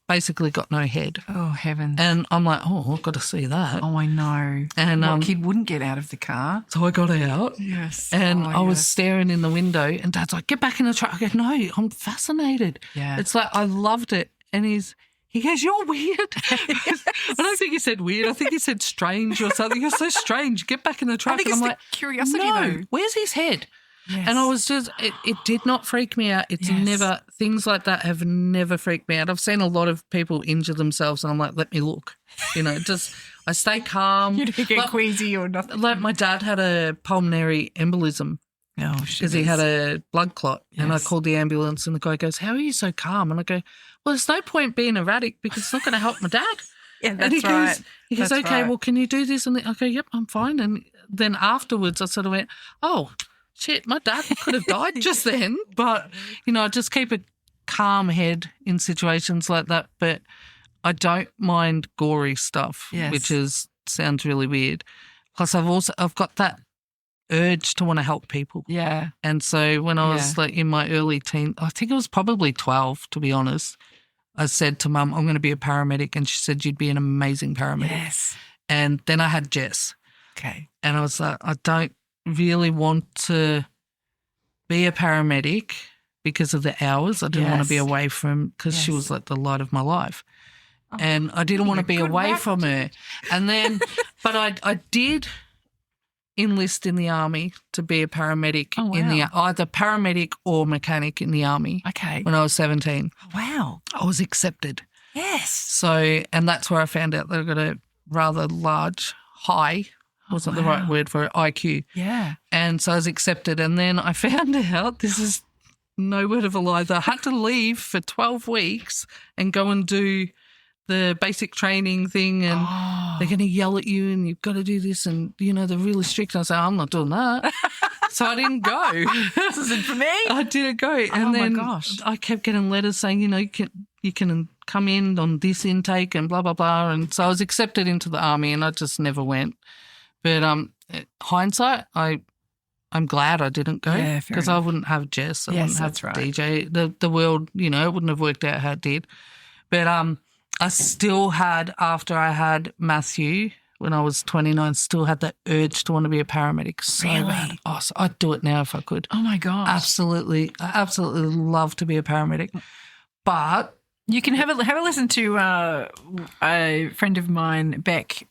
basically got no head. Oh, heavens. And I'm like, I've got to see that. Oh, I know. And what kid wouldn't get out of the car? So I got out. Yes. And I was staring in the window and Dad's like, get back in the truck. I go, no, I'm fascinated. Yeah. It's like I loved it. And he goes, you're weird. I don't think he said weird. I think he said strange or something. You're so strange. Get back in the truck. I think and it's I'm the like, curiosity no, though. Where's his head? Yes. And I was just, it did not freak me out. It's never, things like that have never freaked me out. I've seen a lot of people injure themselves and I'm like, let me look. I stay calm. You don't get queasy or nothing. Like my dad had a pulmonary embolism. Oh, because he had a blood clot. Yes. And I called the ambulance and the guy goes, how are you so calm? And I go, well, there's no point being erratic because it's not going to help my dad. Yeah, that's right. He goes, okay, well, can you do this? And I go, yep, I'm fine. And then afterwards I sort of went, shit, my dad could have died just then. But, I just keep a calm head in situations like that. But I don't mind gory stuff, which sounds really weird. Plus I've got that urge to want to help people. Yeah. And so when I was like in my early teens, I think it was probably 12, to be honest, I said to Mum, I'm going to be a paramedic. And she said, you'd be an amazing paramedic. Yes. And then I had Jess. Okay. And I was like, I don't really want to be a paramedic because of the hours. I didn't want to be away from, because she was like the light of my life. And I didn't want to be away from her. And then, but I did enlist in the army to be a paramedic in the either paramedic or mechanic in the army. Okay. When I was 17. Wow. I was accepted. Yes. So, and that's where I found out that I got a rather high, wasn't the right word for it, IQ. Yeah. And so I was accepted. And then I found out, this is no word of a lie, that I had to leave for 12 weeks and go and do the basic training thing, and they're going to yell at you and you've got to do this, and, they're really strict. I said, I'm not doing that. So I didn't go. This isn't for me. I didn't go. And then my gosh. I kept getting letters saying, you can come in on this intake and blah, blah, blah. And so I was accepted into the army and I just never went. But hindsight, I'm glad I didn't go because I wouldn't have Jess. I wouldn't have DJ. The world, it wouldn't have worked out how it did. But I still had, after I had Matthew, when I was 29, still had that urge to want to be a paramedic so bad. Oh, so I'd do it now if I could. Oh, my gosh. Absolutely. I absolutely love to be a paramedic. But you can have a listen to a friend of mine, Beck.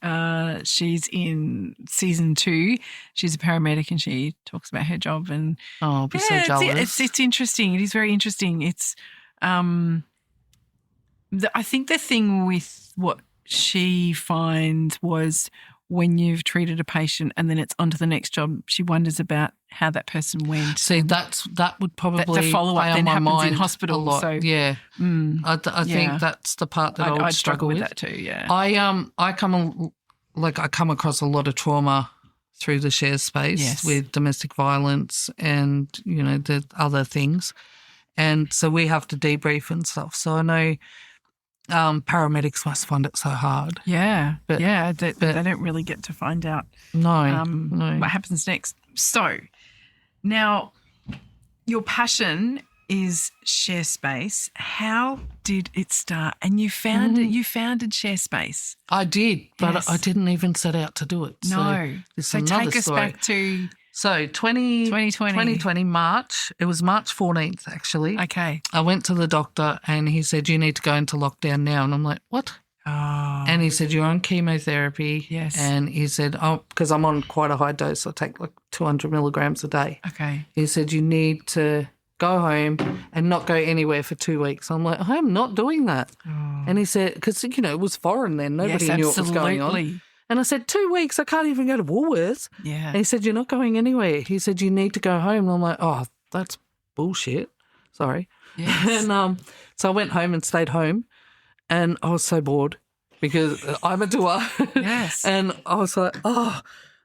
She's in season 2. She's a paramedic and she talks about her job. And I'll be so jealous. It's interesting. It is very interesting. It's I think the thing with what she finds was when you've treated a patient and then it's on to the next job, she wonders about how that person went. See, that would probably the follow-up then happens in hospital. A lot. So, yeah. I think that's the part that I would struggle with. That too, yeah. I come across a lot of trauma through the share space with domestic violence and, the other things. And so we have to debrief and stuff. So I know paramedics must find it so hard. Yeah, but they don't really get to find out no. what happens next. So now your passion is share space. How did it start? And you founded share space. I did, but I didn't even set out to do it. No. So take us back to... So 2020 March, it was March 14th actually. Okay. I went to the doctor and he said, you need to go into lockdown now. And I'm like, what? Oh. And he said, you're on chemotherapy. Yes. And he said, because I'm on quite a high dose, I take like 200 milligrams a day. Okay. He said, you need to go home and not go anywhere for 2 weeks. I'm like, I'm not doing that. Oh. And he said, because, it was foreign then. Nobody knew what was going on. And I said, 2 weeks, I can't even go to Woolworths. Yeah. And he said, you're not going anywhere. He said, you need to go home. And I'm like, oh, that's bullshit. Sorry. Yes. And so I went home and stayed home and I was so bored because I'm a doer. Yes. And I was like, oh,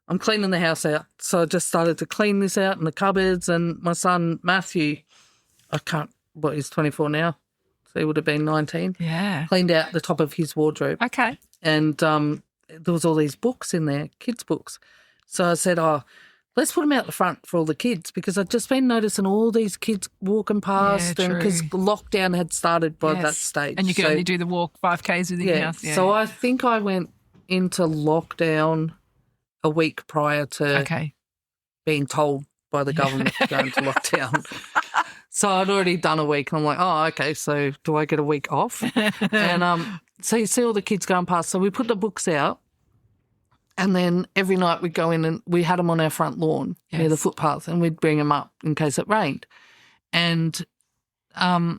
I'm cleaning the house out. So I just started to clean this out in the cupboards and my son, Matthew, he's 24 now. So he would have been 19. Yeah. Cleaned out the top of his wardrobe. Okay. And there was all these books in there, kids' books. So I said, let's put them out the front for all the kids because I'd just been noticing all these kids walking past and because lockdown had started by that stage. And you could only do the walk 5Ks within your house. Yeah. So I think I went into lockdown a week prior to being told by the government to go into lockdown. So I'd already done a week and I'm like, oh, okay, so do I get a week off? And so you see all the kids going past. So we put the books out and then every night we'd go in and we had them on our front lawn near the footpath and we'd bring them up in case it rained. And I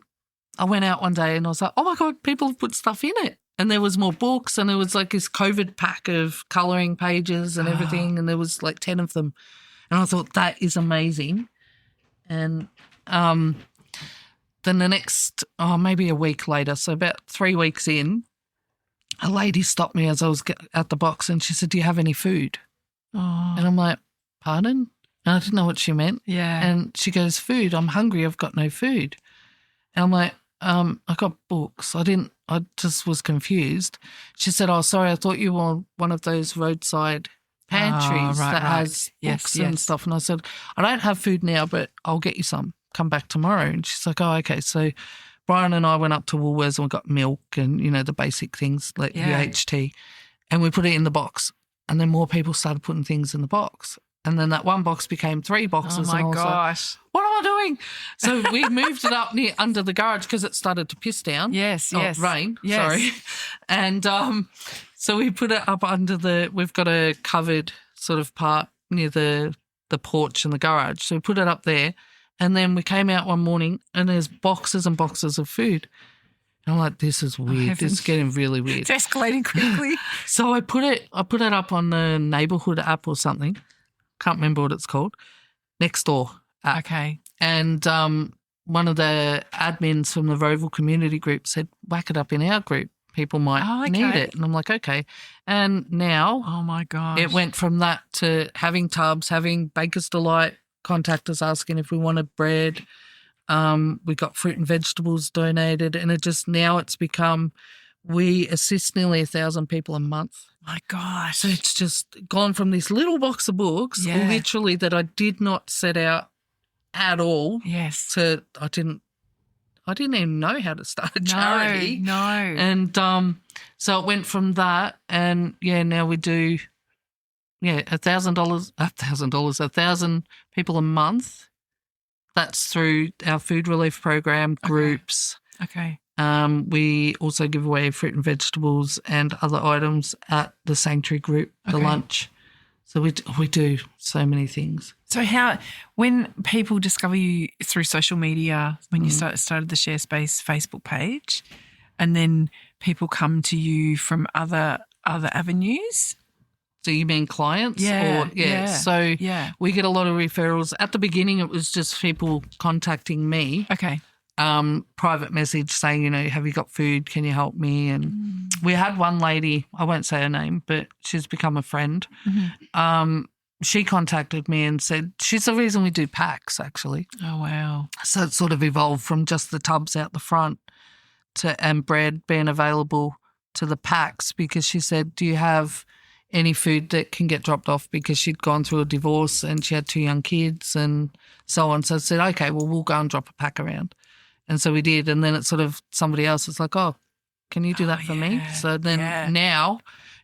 went out one day and I was like, oh, my God, people have put stuff in it. And there was more books and there was like this COVID pack of colouring pages and everything and there was like 10 of them. And I thought, that is amazing. And then the next, maybe a week later, so about 3 weeks in, a lady stopped me as I was at the box and she said, do you have any food? Oh. And I'm like, pardon? And I didn't know what she meant. Yeah. And she goes, food, I'm hungry, I've got no food. And I'm like, I got books. I just was confused. She said, oh, sorry, I thought you were one of those roadside pantries that has books and stuff. And I said, I don't have food now, but I'll get you some. Come back tomorrow. And she's like, oh, okay. So Brian and I went up to Woolworths and we got milk and, the basic things like UHT and we put it in the box and then more people started putting things in the box. And then that one box became 3 boxes. Oh, my and I was gosh. Like, what am I doing? So we moved it up under the garage because it started to piss down. Rain, sorry. And so we put it up under we've got a covered sort of part near the porch and the garage. So we put it up there. And then we came out one morning and there's boxes and boxes of food. And I'm like, this is weird. This is getting really weird. It's escalating quickly. So I put it up on the neighbourhood app or something. Can't remember what it's called. Nextdoor app. Okay. And one of the admins from the Roval community group said, whack it up in our group. People might need it. And I'm like, okay. And now oh my gosh, it went from that to having tubs, having Baker's Delight contact us asking if we wanted bread. We got fruit and vegetables donated and it's become, we assist nearly 1,000 people a month. My gosh. So it's just gone from this little box of books, literally that I did not set out at all. Yes. To I didn't even know how to start a charity. No. And so it went from that, and now we do $1,000 people a month. That's through our food relief program, groups. Okay. We also give away fruit and vegetables and other items at the sanctuary group, the lunch. So we do so many things. So when people discover you through social media, when you started the Share Space Facebook page, and then people come to you from other avenues? So you mean clients? So we get a lot of referrals. At the beginning, it was just people contacting me. Okay. Private message saying, have you got food? Can you help me? And we had one lady, I won't say her name, but she's become a friend. Mm-hmm. She contacted me and said she's the reason we do packs, actually. Oh, wow. So it sort of evolved from just the tubs out the front and bread being available to the packs, because she said, do you have any food that can get dropped off, because she'd gone through a divorce and she had 2 young kids and so on. So I said, okay, well, we'll go and drop a pack around. And so we did. And then it's sort of somebody else is like, oh, can you do that for me? So then now,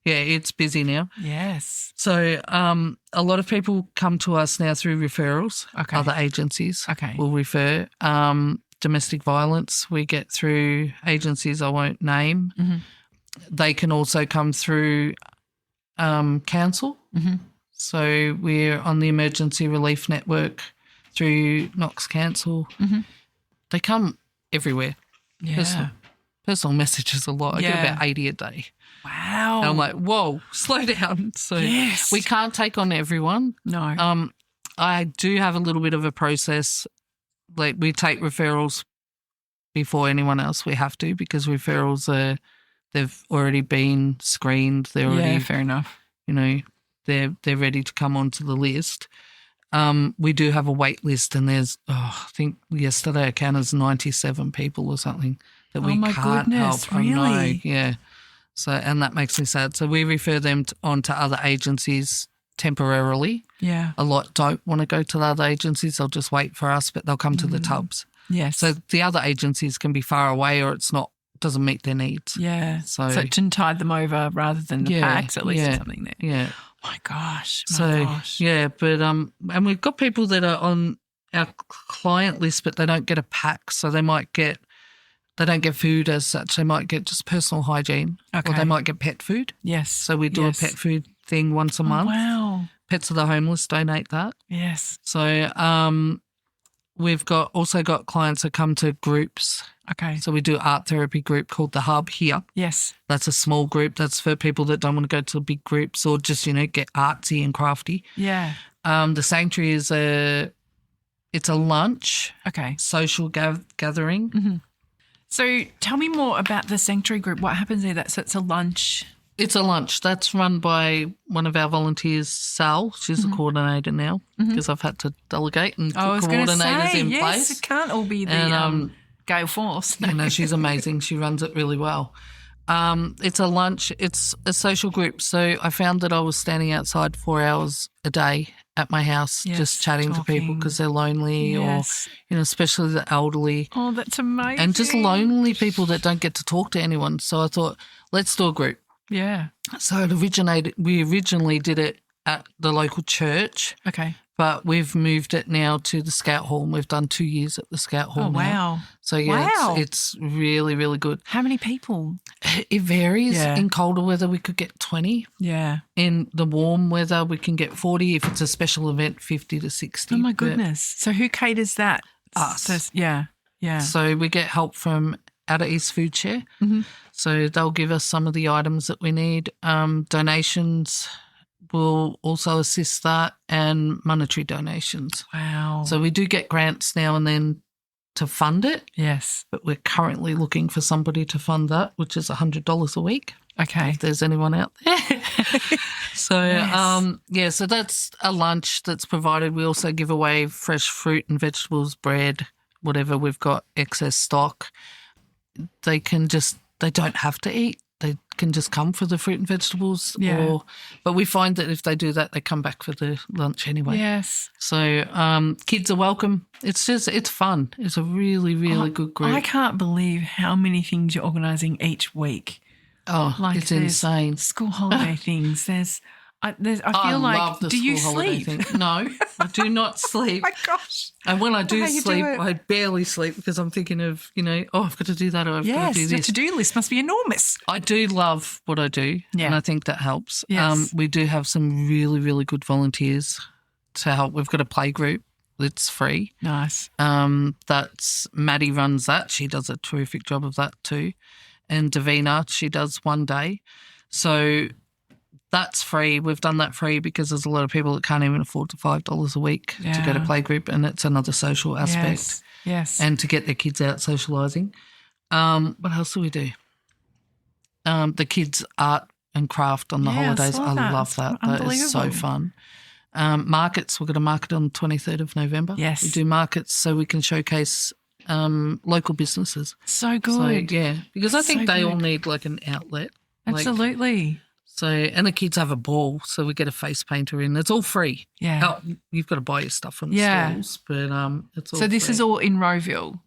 it's busy now. Yes. So a lot of people come to us now through referrals. Okay. Other agencies will refer. Domestic violence we get through agencies I won't name. Mm-hmm. They can also come through council. Mm-hmm. So we're on the emergency relief network through Knox Council. Mm-hmm. They come everywhere. Yeah. Personal messages a lot. I get about 80 a day. Wow. And I'm like, whoa, slow down. So we can't take on everyone. No. I do have a little bit of a process. Like, we take referrals before anyone else. We have to, because referrals they've already been screened. They're already, fair enough. They're ready to come onto the list. We do have a wait list, and there's, I think yesterday I counted 97 people or something that we can't help. Really? I know, yeah. So, and that makes me sad. So we refer them on to other agencies temporarily. Yeah. A lot don't want to go to the other agencies. They'll just wait for us, but they'll come to the tubs. Yes. So the other agencies can be far away, or doesn't meet their needs. Yeah. So it can tide them over rather than the packs, at least, or something there. Yeah. Oh my gosh. Yeah, but and we've got people that are on our client list, but they don't get a pack, so they don't get food as such. They might get just personal hygiene, or they might get pet food. Yes. So we do a pet food thing once a month. Wow. Pets of the Homeless donate that. Yes. So we've also got clients that come to groups. Okay. So we do art therapy group called The Hub here. Yes. That's a small group. That's for people that don't want to go to big groups or just, get artsy and crafty. Yeah. The Sanctuary is it's a lunch. Okay. Social gathering. Mm-hmm. So tell me more about the Sanctuary group. What happens there? So it's a lunch. It's a lunch. That's run by one of our volunteers, Sal. She's the coordinator now, because I've had to delegate and put coordinators in place. It can't all be the Gayle force. She's amazing. She runs it really well. It's a lunch. It's a social group. So I found that I was standing outside 4 hours a day at my house, just chatting to people because they're lonely, or especially the elderly. Oh, that's amazing. And just lonely people that don't get to talk to anyone. So I thought, let's do a group. Yeah. So we originally did it at the local church. Okay. But we've moved it now to the Scout Hall, and we've done 2 years at the Scout Hall now. Wow. So, it's really, really good. How many people? It varies. Yeah. In colder weather, we could get 20. Yeah. In the warm weather, we can get 40. If it's a special event, 50 to 60. Oh, my goodness. So who caters that? Us. So, yeah. So we get help from Outer East Food Share. Mm-hmm. So they'll give us some of the items that we need. Donations will also assist that, and monetary donations. Wow. So we do get grants now and then to fund it. Yes. But we're currently looking for somebody to fund that, which is $100 a week. Okay. If there's anyone out there. So, so that's a lunch that's provided. We also give away fresh fruit and vegetables, bread, whatever we've got excess stock. They don't have to eat. They can just come for the fruit and vegetables. Yeah. But we find that if they do that, they come back for the lunch anyway. Yes. So kids are welcome. It's fun. It's a really, really good group. I can't believe how many things you're organising each week. Oh, it's insane. School holiday things. I feel like, love the do you school holiday sleep? thing. No, I do not sleep. Oh my gosh. And when I do How you sleep, do it. I barely sleep because I'm thinking of, I've got to do that or I've got to do Yes, your this. to-do list must be enormous. I do love what I do, Yeah. and I think that helps. Yes. We do have some really, really good volunteers to help. We've got a play group that's free. Nice. That's Maddie runs that. She does a terrific job of that too. And Davina, she does one day. So that's free. We've done that free because there's a lot of people that can't even afford the $5 a week to go to Yeah. playgroup, and it's another social aspect. Yes. And to get their kids out socialising. What else do we do? The kids' art and craft on the holidays. I love that. That is so fun. Markets. We've got a market on the 23rd of November. Yes. We do markets so we can showcase local businesses. So good. So, yeah, because I think So they all good. need like an outlet. Absolutely. And the kids have a ball, so we get a face painter in. It's all free. Yeah. You've got to buy your stuff from the Yeah. stores, but it's all So this free. is all in Rowville.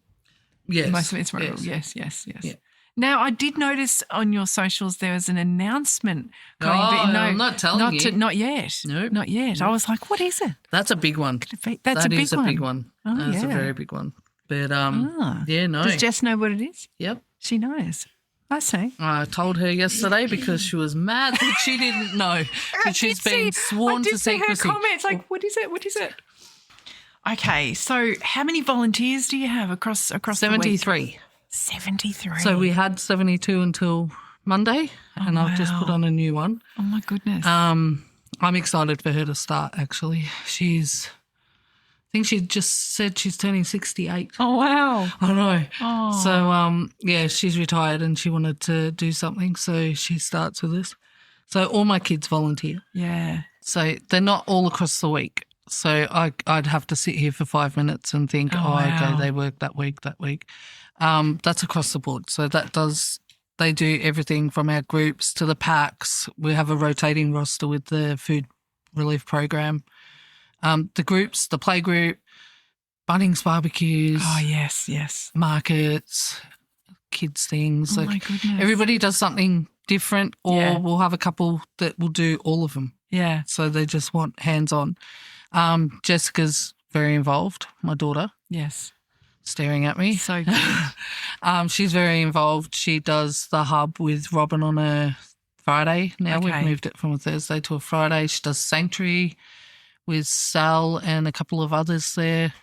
Yes. Most of it's Rowville. Yes. Yes. Yeah. Now, I did notice on your socials there was an announcement going. I'm not telling you. Not yet. Nope. Not yet. I was like, what is it? That's a big one. That's a big is one. a big one. Oh, That's a yeah. very big one. But Ah. yeah, no. Does Jess know what it is? Yep. She knows. I see. I told her yesterday because she was mad that she didn't know. But she's been sworn to secrecy. I did see her comments like, what is it? What is it? Okay, so how many volunteers do you have across the week? 73. 73. So we had 72 until Monday, and I've just put on a new one. Oh, my goodness. I'm excited for her to start, actually. I think she just said she's turning 68. Oh, wow. I know. Oh. So, yeah, she's retired and she wanted to do something, so she starts with us. So all my kids volunteer. Yeah. So they're not all across the week. So I'd have to sit here for 5 minutes and think, wow. okay, they work that week. That's across the board. So they do everything from our groups to the packs. We have a rotating roster with the food relief program. The groups, the play group, Bunnings barbecues. Oh, yes. Markets, kids things. Oh, my goodness. Everybody does something different, or Yeah. we'll have a couple that will do all of them. Yeah. So they just want hands-on. Jessica's very involved, my daughter, Yes. staring at me. So good. She's very involved. She does the hub with Robin on a Friday. Now Okay. we've moved it from a Thursday to a Friday. She does Sanctuary with Sal and a couple of others there.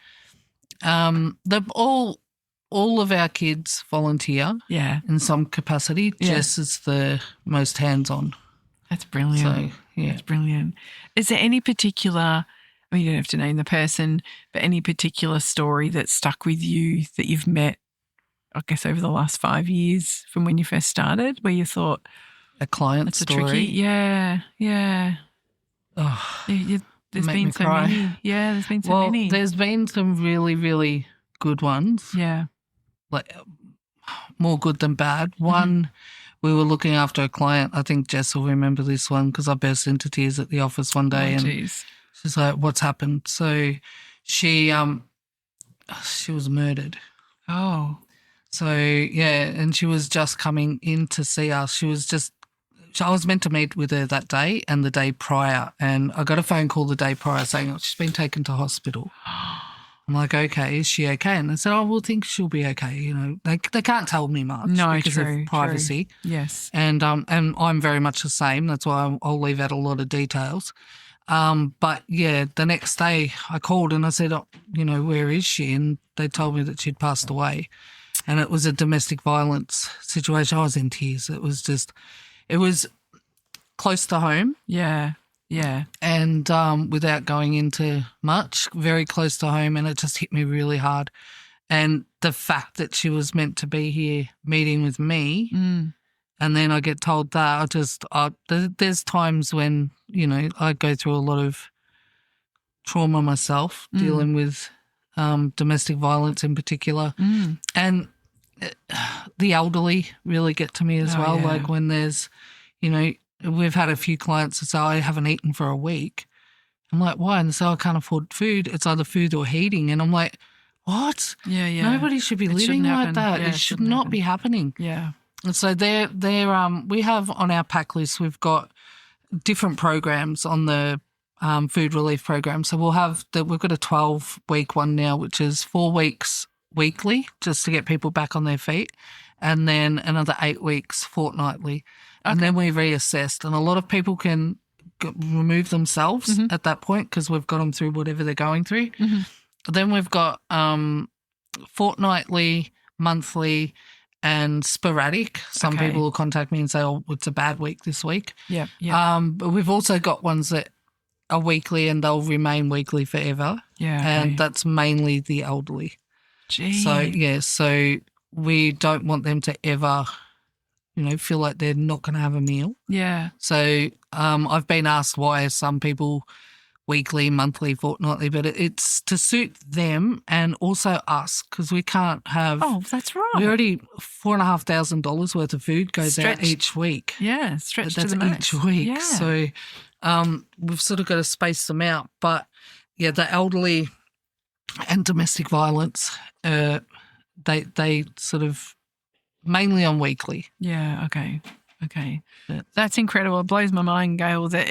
They've all of our kids volunteer Yeah. in some capacity. Yeah. Jess is the most hands-on. That's brilliant. So, yeah. That's brilliant. Is there any particular, I mean, you don't have to name the person, but any particular story that stuck with you that you've met, I guess, over the last 5 years from when you first started, where you thought, A client that's story. a tricky, yeah. Oh, There's make been me so cry. many. Yeah, there's been so well, many. there's been some really, really good ones. Yeah. Like more good than bad. One, we were looking after a client. I think Jess will remember this one because I burst into tears at the office one day, and Geez. she's like, "What's happened?" So she was murdered. Oh. So yeah, and she was just coming in to see us. I was meant to meet with her that day and the day prior, and I got a phone call the day prior saying, "Oh, she's been taken to hospital." I'm like, okay, is she okay? And they said, we'll think she'll be okay. You know, they can't tell me much because of privacy. True. Yes. And I'm very much the same. That's why I'll leave out a lot of details. But yeah, the next day I called and I said, where is she? And they told me that she'd passed away. And it was a domestic violence situation. I was in tears. It was close to home. Yeah. Yeah. And without going into much, very close to home, and it just hit me really hard. And the fact that she was meant to be here meeting with me, and then I get told that, there's times when, I go through a lot of trauma myself, dealing with domestic violence in particular. And the elderly really get to me as well. Yeah. Like when there's, we've had a few clients that say, I haven't eaten for a week. I'm like, why? And they say, I can't afford food. It's either food or heating. And I'm like, what? Yeah. Nobody should be living like that. Yeah, it should not be happening. Yeah. And so we have on our pack list, we've got different programs on the food relief program. So we've got a 12-week one now, which is 4 weeks weekly, just to get people back on their feet, and then another 8 weeks fortnightly. Okay. And then we reassessed. And a lot of people can remove themselves at that point because we've got them through whatever they're going through. Mm-hmm. Then we've got fortnightly, monthly, and sporadic. Some people will contact me and say, oh, it's a bad week this week. Yeah. But we've also got ones that are weekly and they'll remain weekly forever. Yeah. And that's mainly the elderly. Gee. So we don't want them to ever, feel like they're not going to have a meal. Yeah. So I've been asked why some people weekly, monthly, fortnightly, but it's to suit them and also us because we can't have. Oh, that's right. We already $4,500 worth of food goes out each week. Yeah, stretched to the max. Each week. Yeah. So we've sort of got to space them out. But yeah, the elderly and domestic violence, they sort of mainly on weekly. Yeah. Okay. That's incredible. It blows my mind, Gayle, that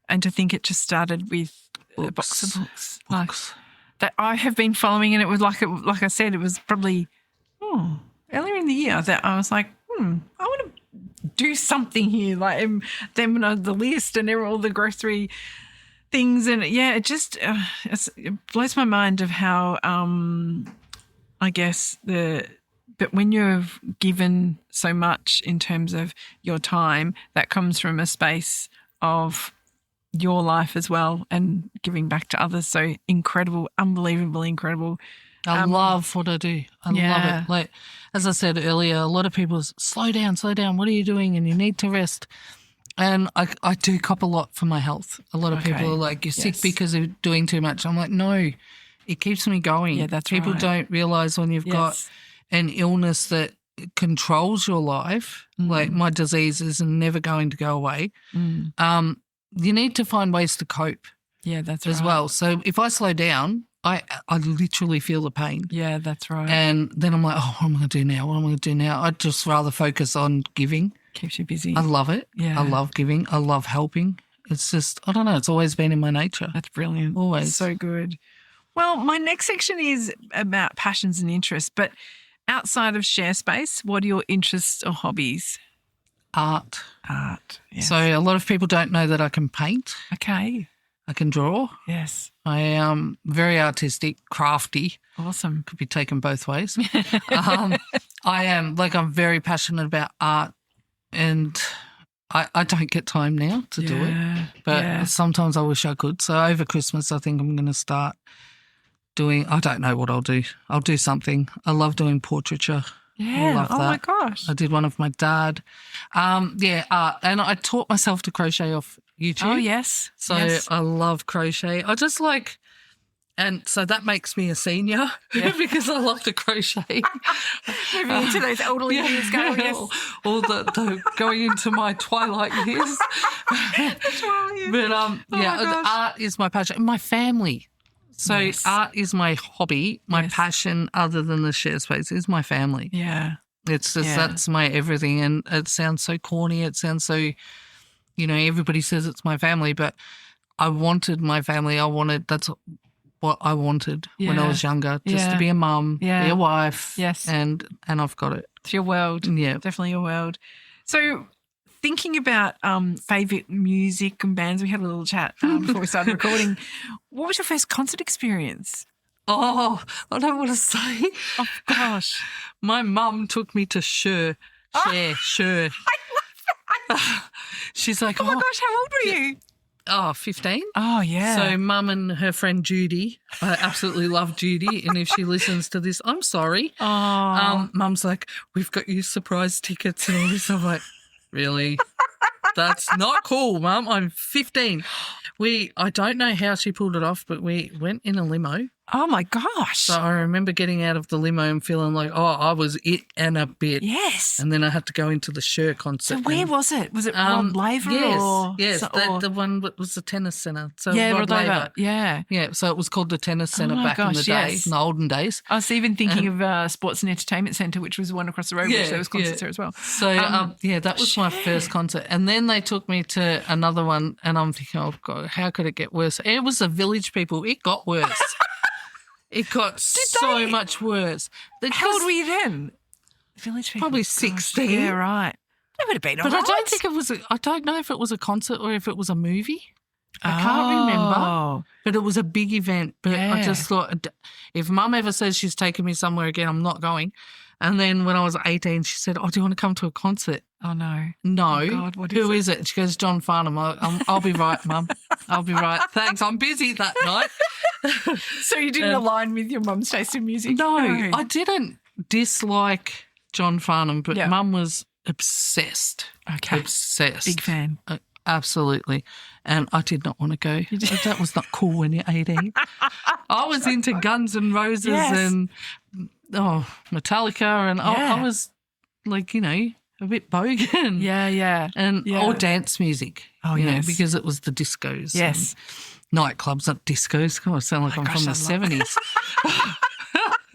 and to think it just started with a box of books. Like, that I have been following, and it was like I said, it was probably earlier in the year that I was like, I want to do something here. Like then the list and all the grocery things, and it just it blows my mind of how I guess but when you've given so much in terms of your time, that comes from a space of your life as well and giving back to others. So incredible, unbelievably incredible. I love what I do. I love it. Like, as I said earlier, a lot of people slow down. What are you doing? And you need to rest. And I do cop a lot for my health. A lot of people are like, you're sick because of doing too much. I'm like, no, it keeps me going. Yeah, that's people right. don't realise when you've got an illness that controls your life, like my disease is never going to go away. You need to find ways to cope. Yeah, that's as well. So if I slow down, I literally feel the pain. Yeah, that's right. And then I'm like, oh, what am I going to do now? What am I going to do now? I'd just rather focus on giving. Keeps you busy. I love it. Yeah. I love giving. I love helping. It's just, I don't know, it's always been in my nature. That's brilliant. Always. So good. Well, my next section is about passions and interests, but outside of share space, what are your interests or hobbies? Art. Yes. So a lot of people don't know that I can paint. Okay. I can draw. Yes. I am very artistic, crafty. Awesome. Could be taken both ways. I'm very passionate about art, and I don't get time now to do it. But sometimes I wish I could. So over Christmas, I think I'm going to start doing, I don't know what I'll do. I'll do something. I love doing portraiture. Yeah. I love that. My gosh. I did one of my dad. And I taught myself to crochet off YouTube. Oh, yes. So I love crochet. I just like, and so that makes me a senior because I love to crochet. Moving into those elderly years, Gayle, yes. All the going into my twilight years. But art is my passion. My family. So art is my hobby. My passion, other than the share space, is my family. Yeah. It's just that's my everything. And it sounds so corny. It sounds so, everybody says it's my family, but I wanted my family. That's what I wanted when I was younger, just to be a mum, be a wife. Yes. And I've got it. It's your world. Yeah. Definitely your world. So thinking about favourite music and bands, we had a little chat before we started recording. What was your first concert experience? Oh, I don't want to say. Oh, gosh. My mum took me to Sure. I love that. She's like, oh, my gosh, how old were you? Oh, 15. Oh, yeah. So mum and her friend Judy, I absolutely love Judy, and if she listens to this, I'm sorry. Oh. Mum's like, we've got you surprise tickets and all this. I'm like, really? That's not cool, Mum. I'm 15. I don't know how she pulled it off, but we went in a limo Oh, my gosh. So I remember getting out of the limo and feeling like, oh, I was it and a bit. Yes. And then I had to go into the Cher concert. So where was it? Was it Rod Laver? Yes, the one that was the tennis centre. So Rod Laver. Yeah. Yeah, so it was called the tennis centre my back in the gosh, day, yes. in the olden days. I was even thinking of Sports and Entertainment Centre, which was one across the road, which there was concerts there as well. So, that was my first concert. And then they took me to another one, and I'm thinking, oh, God, how could it get worse? And it was the Village People. It got worse. It got so much worse. How old were you then? Village People? Probably 16. Yeah, right. That would have been all right. But I don't think it was I don't know if it was a concert or if it was a movie. I can't remember. But it was a big event. But I just thought, if Mum ever says she's taking me somewhere again, I'm not going. And then when I was 18, she said, oh, do you want to come to a concert? Oh, no. No. Oh, God, what Who is it? She goes, John Farnham. I'll be right, Mum. I'll be right. Thanks. I'm busy that night. So you didn't align with your mum's taste in music? No, I didn't dislike John Farnham, but Mum was obsessed. Okay. Obsessed. Big fan. Absolutely. And I did not want to go. That was not cool when you're 18. I was into Guns N' Roses and Metallica, and I was like, a bit bogan. Yeah. Or dance music. Oh, you know, because it was the discos. Yes. Nightclubs, not discos. God, I sound like I'm from the 70s.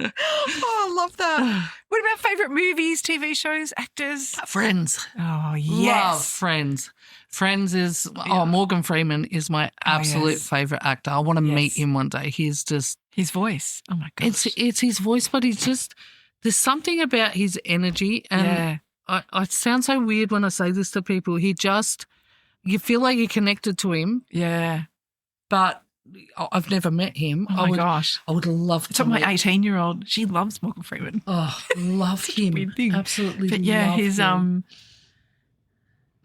I love that. What about favourite movies, TV shows, actors? Friends. Oh, yes. Love Friends. Friends is, Morgan Freeman is my absolute favourite actor. I want to meet him one day. He's just. His voice. Oh, my gosh. It's his voice, but he's just, there's something about his energy. And I sound so weird when I say this to people. You feel like you're connected to him. Yeah. But I've never met him. Oh, my gosh. I would love to. It's my 18-year-old. She loves Morgan Freeman. Oh, love him. Weird thing. Absolutely but love he's, him.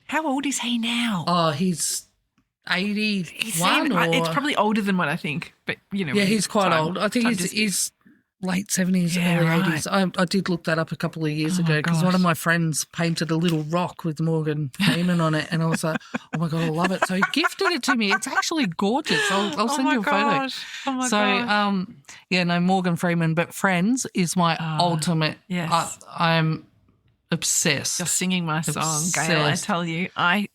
How old is he now? Oh, he's 81 It's probably older than what I think, but, Yeah, he's quite old. I think he's late 70s, early 80s. I did look that up a couple of years ago because one of my friends painted a little rock with Morgan Freeman on it, and I was like, oh, my God, I love it. So he gifted it to me. It's actually gorgeous. I'll send you a photo. Oh, my gosh. Morgan Freeman, but Friends is my ultimate. Yes. I'm obsessed. You're singing my song, Obsessed. Gayle. I tell you, I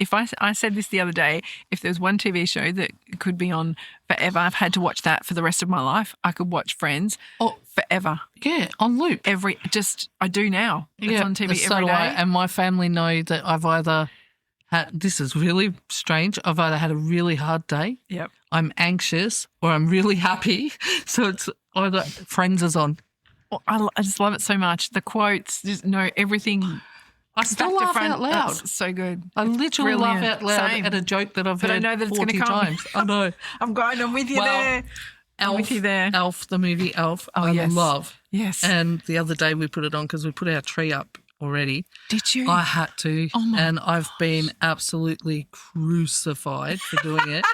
said this the other day, if there's one TV show that could be on forever, I've had to watch that for the rest of my life. I could watch Friends forever. Yeah, on loop. I do now. It's on TV every day. And my family know that I've either had, this is really strange, I've either had a really hard day, I'm anxious, or I'm really happy. So it's either Friends is on. I just love it so much. The quotes, just know everything. I still laugh out loud. That's so good. I literally laugh out loud at a joke that I've heard I know that 40 it's going to come. times. I know. I'm with you there. I'm with you there. Elf, the movie Elf, I love. Yes. And the other day we put it on because we put our tree up already. Did you? I had to. Oh my and I've been absolutely crucified for doing it.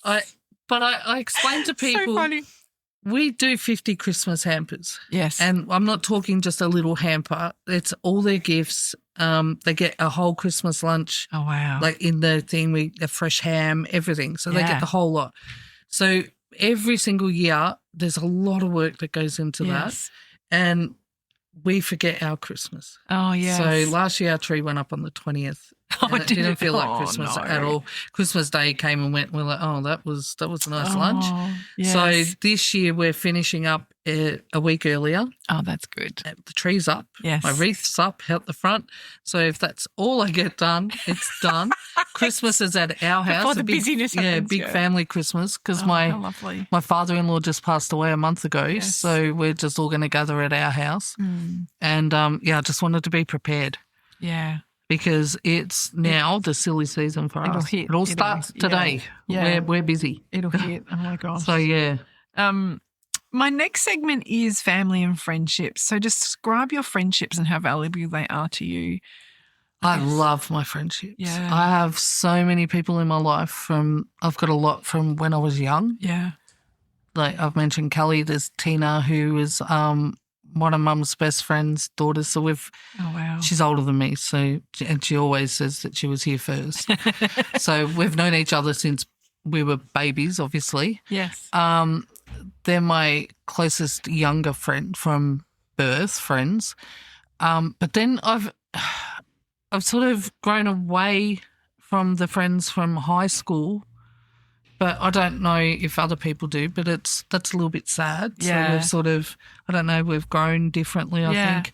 Yes. I explained to people. So funny. We do 50 Christmas hampers. Yes. And I'm not talking just a little hamper. It's all their gifts. They get a whole Christmas lunch. Oh, wow. Like in the thing, a fresh ham, everything. So they get the whole lot. So every single year, there's a lot of work that goes into that. And we forget our Christmas. Oh, yes. So last year our tree went up on the 20th. It didn't feel like Christmas at all. Christmas Day came and went. We're like, oh, that was a nice lunch. Yes. So this year we're finishing up a week earlier. Oh, that's good. The tree's up. Yes. My wreath's up out the front. So if that's all I get done, it's done. Christmas is at our house. Before the busyness happens. Big family Christmas because my father-in-law just passed away a month ago. Yes. So we're just all going to gather at our house. And, I just wanted to be prepared. Yeah. Because it's now the silly season for us. It all starts today. Yeah. We're busy. It'll hit. Oh, my gosh. So, yeah. My next segment is family and friendships. So describe your friendships and how valuable they are to you. I love my friendships. Yeah. I have so many people in my life I've got a lot from when I was young. Yeah. Like I've mentioned Kelly, there's Tina who is one of Mum's best friend's daughters. So she's older than me. So, and she always says that she was here first. So we've known each other since we were babies, obviously. Yes. they're my closest younger friend from birth, friends. But then I've sort of grown away from the friends from high school, but I don't know if other people do, but that's a little bit sad. Yeah. So we've sort of, I don't know, we've grown differently, I think.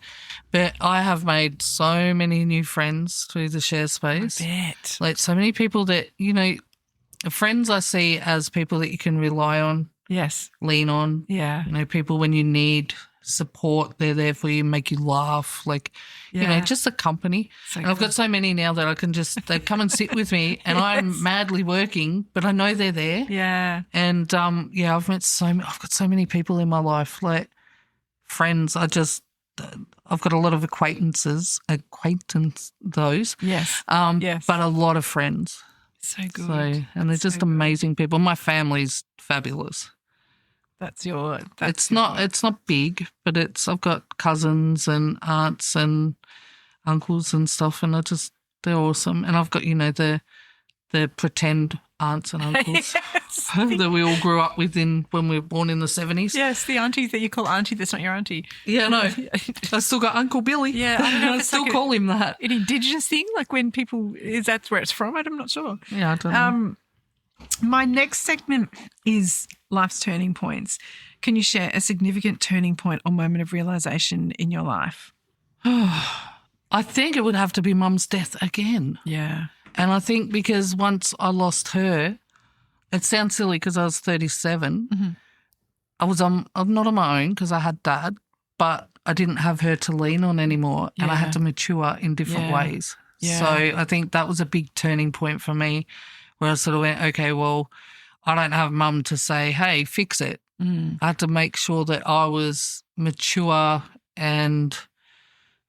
But I have made so many new friends through the share space. I bet. Like so many people that, you know, friends I see as people that you can rely on. Yes. Lean on. Yeah. You know, people when you need support, they're there for you, make you laugh, like, you know, just a company. So and I've got so many now that I can just, they come and sit with me and I'm madly working, but I know they're there. Yeah. And, I've got so many people in my life, like friends. I've got a lot of acquaintances, those. Yes. But a lot of friends. So good. And they're just amazing people. My family's fabulous. It's not big, but I've got cousins and aunts and uncles and stuff, and they're awesome. And I've got, you know, the pretend aunts and uncles that we all grew up with when we were born in the 70s. Yes, the auntie that you call auntie that's not your auntie. Yeah, no. I still got Uncle Billy. Yeah, I don't know. I still call him that. An Indigenous thing, like when that's where it's from? I'm not sure. Yeah, I don't know. My next segment is life's turning points. Can you share a significant turning point or moment of realisation in your life? I think it would have to be Mum's death again. Yeah. And I think because once I lost her, it sounds silly because I was 37. Mm-hmm. I'm not on my own because I had Dad, but I didn't have her to lean on anymore and I had to mature in different ways. Yeah. So I think that was a big turning point for me where I sort of went, okay, well, I don't have Mum to say, hey, fix it. I had to make sure that I was mature and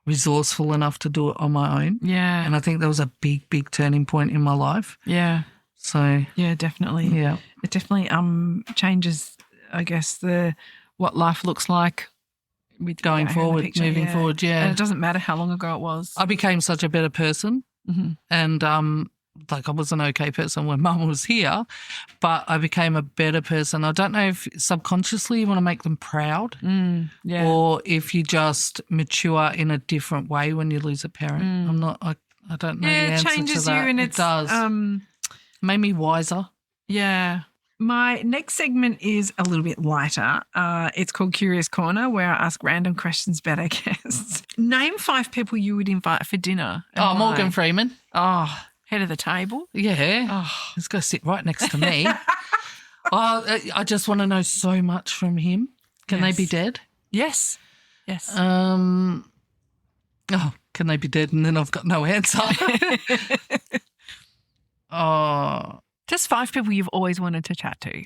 resourceful enough to do it on my own. Yeah. And I think that was a big, big turning point in my life. Yeah. So yeah, definitely. Yeah. It definitely changes, I guess, what life looks like with going forward, moving forward, yeah. And it doesn't matter how long ago it was. I became such a better person. Mm-hmm. And I was an okay person when Mum was here, but I became a better person. I don't know if subconsciously you want to make them proud or if you just mature in a different way when you lose a parent. I don't know the answer to that. It changes you and it does. Made me wiser. Yeah. My next segment is a little bit lighter. It's called Curious Corner, where I ask random questions about our guests. Name 5 people you would invite for dinner. Morgan Freeman. Oh, head of the table? Yeah. Oh. He's going to sit right next to me. I just want to know so much from him. Can they be dead? Yes. Yes. Can they be dead? And then I've got no answer. Just 5 people you've always wanted to chat to.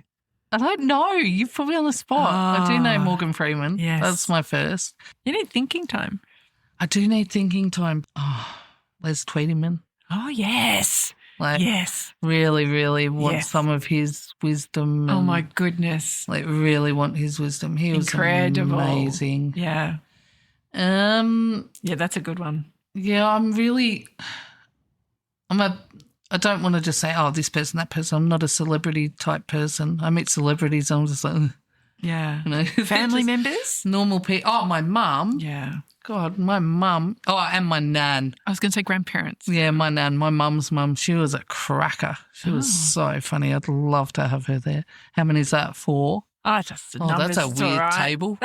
I don't know. You've put me on the spot. I do know Morgan Freeman. Yes. That's my first. You need thinking time. I do need thinking time. Les Tweedyman. Oh, yes. Yes. Really, really want some of his wisdom. Oh, my goodness. Really want his wisdom. He was incredible. Amazing. Yeah. That's a good one. Yeah, I don't want to just say, this person, that person. I'm not a celebrity type person. I meet celebrities. I'm just like, yeah. You know, family members? Normal people. Oh, my mum. Yeah. God, my mum. Oh, and my nan. I was going to say grandparents. Yeah, my nan, my mum's mum. She was a cracker. She was so funny. I'd love to have her there. How many is that? 4? Just the numbers. That's a weird table.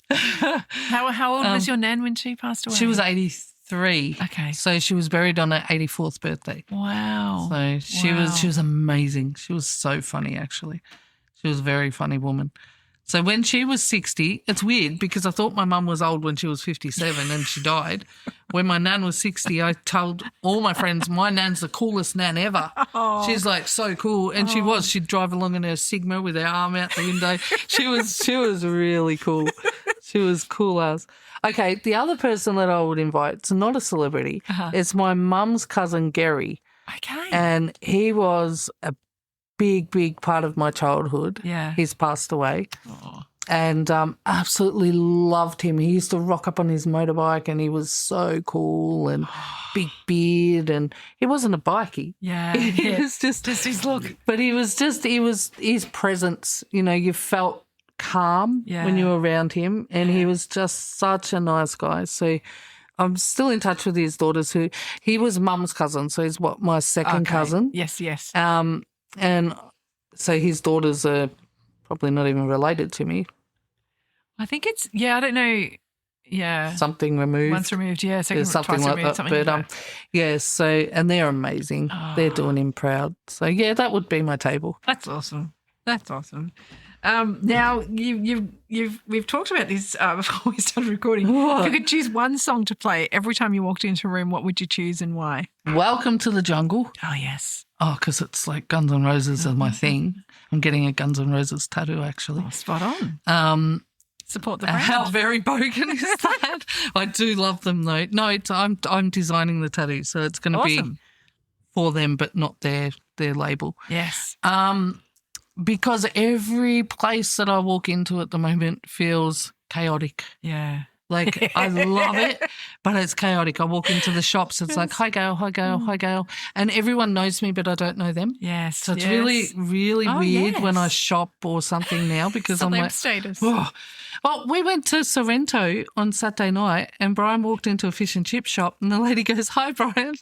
How old was your nan when she passed away? She was 83. Okay. So she was buried on her 84th birthday. Wow. So she was amazing. She was so funny, actually. She was a very funny woman. So when she was 60, it's weird because I thought my mum was old when she was 57 and she died. When my nan was 60, I told all my friends, my nan's the coolest nan ever. Oh. She's like so cool. And she was. She'd drive along in her Sigma with her arm out the window. She was really cool. She was cool as. Okay, the other person that I would invite, it's not a celebrity, it's my mum's cousin Gary. Okay. And he was a big, big part of my childhood. Yeah. He's passed away. and absolutely loved him. He used to rock up on his motorbike and he was so cool and big beard, and he wasn't a bikie. Yeah. He was just his look. But he was his presence, you felt calm Yeah. when you were around him, and he was just such a nice guy. So I'm still in touch with his daughters he was mum's cousin, so he's my second cousin. Yes, yes. And so his daughters are probably not even related to me. I think it's, I don't know. Yeah. Something removed. Once removed, yeah. There's something like removed, that. But yeah, so, and they're amazing. Oh. They're doing him proud. So yeah, that would be my table. That's awesome. That's awesome. Now we've talked about this before we started recording. What? If you could choose one song to play every time you walked into a room, what would you choose and why? Welcome to the Jungle. Oh, yes. Oh, because it's like Guns N' Roses is my thing. I'm getting a Guns N' Roses tattoo, actually. Oh, spot on. Support the brand. How very bogan is that? I do love them, though. No, I'm designing the tattoo, so it's going to be for them, but not their label. Yes. Because every place that I walk into at the moment feels chaotic. Yeah. Like, I love it, but it's chaotic. I walk into the shops, it's like, hi, Gayle, hi, Gayle, hi, Gayle. And everyone knows me, but I don't know them. Yes. So it's really, really weird when I shop or something now, because I'm like, status. oh. Well, we went to Sorrento on Saturday night, and Brian walked into a fish and chip shop, and the lady goes, hi, Brian.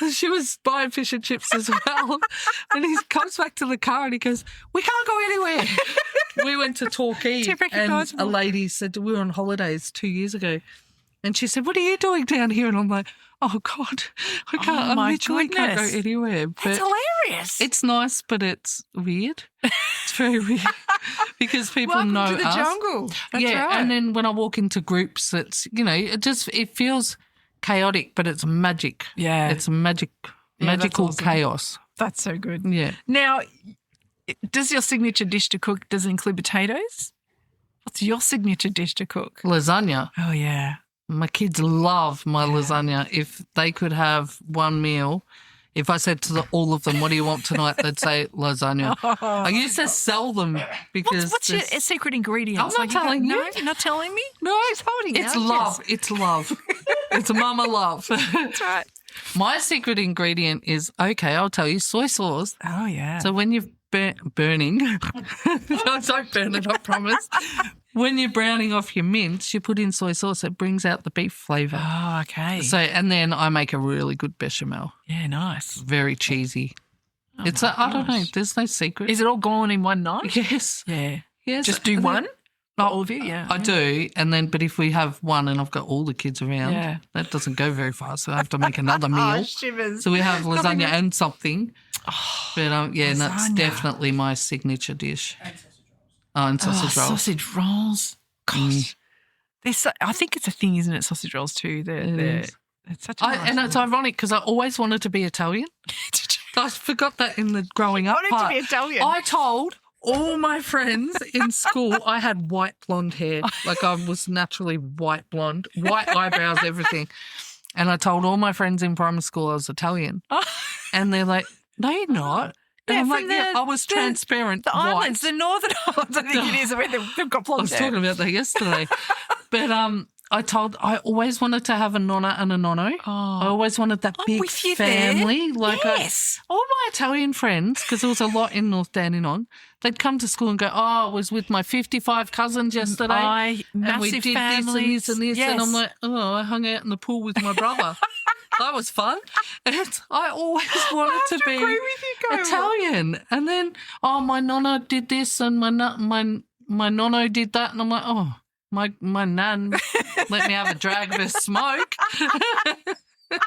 And she was buying fish and chips as well. And he comes back to the car and he goes, we can't go anywhere. We went to Torquay, and a lady said, we were on holidays 2 years ago, and she said, what are you doing down here? And I'm like, oh, God, I can't. I literally can't go anywhere. But that's hilarious. It's nice, but it's weird. It's very weird because people Welcome know to the us. Jungle. That's right. And then when I walk into groups, it's, it feels chaotic, but it's magic. Yeah. It's magical chaos. That's so good. Yeah. Now, does your signature dish to cook, does it include potatoes? What's your signature dish to cook? Lasagna. Oh, yeah. My kids love my lasagna. If they could have one meal, if I said to all of them, what do you want tonight? They'd say lasagna. I used to sell them because... What's your secret ingredient? I'm not telling you. No, you're not telling me? No. She's holding it's out, love. yes. It's love. It's mama love. That's right. My secret ingredient is, I'll tell you, soy sauce. Oh, yeah. So when you're burning, don't burn it, I promise. When you're browning off your mince, you put in soy sauce. It brings out the beef flavour. Oh, okay. So, and then I make a really good bechamel. Yeah, nice. Very cheesy. I don't know. There's no secret. Is it all gone in one night? Yes. Yeah. Yes. Just do one? All of you, yeah. I do, but if we have one and I've got all the kids around, that doesn't go very far, so I have to make another meal. Oh, shivers. So we have lasagna and something. Oh, but that's definitely my signature dish. And sausage rolls. Sausage rolls. Gosh. I think it's a thing, isn't it? Sausage rolls too. It's such a nice and it's ironic because I always wanted to be Italian. I forgot that in the growing up part. To be Italian. I told all my friends in school I had white blonde hair. Like I was naturally white blonde, white eyebrows, everything. And I told all my friends in primary school I was Italian. And they're like, no, you're not. And I'm like, I was transparent. The white. islands, the Northern Islands, I think it is. I mean, they've got blonde I was talking about that yesterday. But I always wanted to have a nonna and a nonno. Oh, I always wanted that big family. There. Like yes. all my Italian friends, because there was a lot in North Dandenong, they'd come to school and go, I was with my 55 cousins yesterday. Massive and we did families. this and this and this. Yes. And I'm like, I hung out in the pool with my brother. That was fun. And I always wanted to be agree with you, Italian. And then, my nonna did this and my nonno did that. And I'm like, my nan let me have a drag of a smoke. Oh,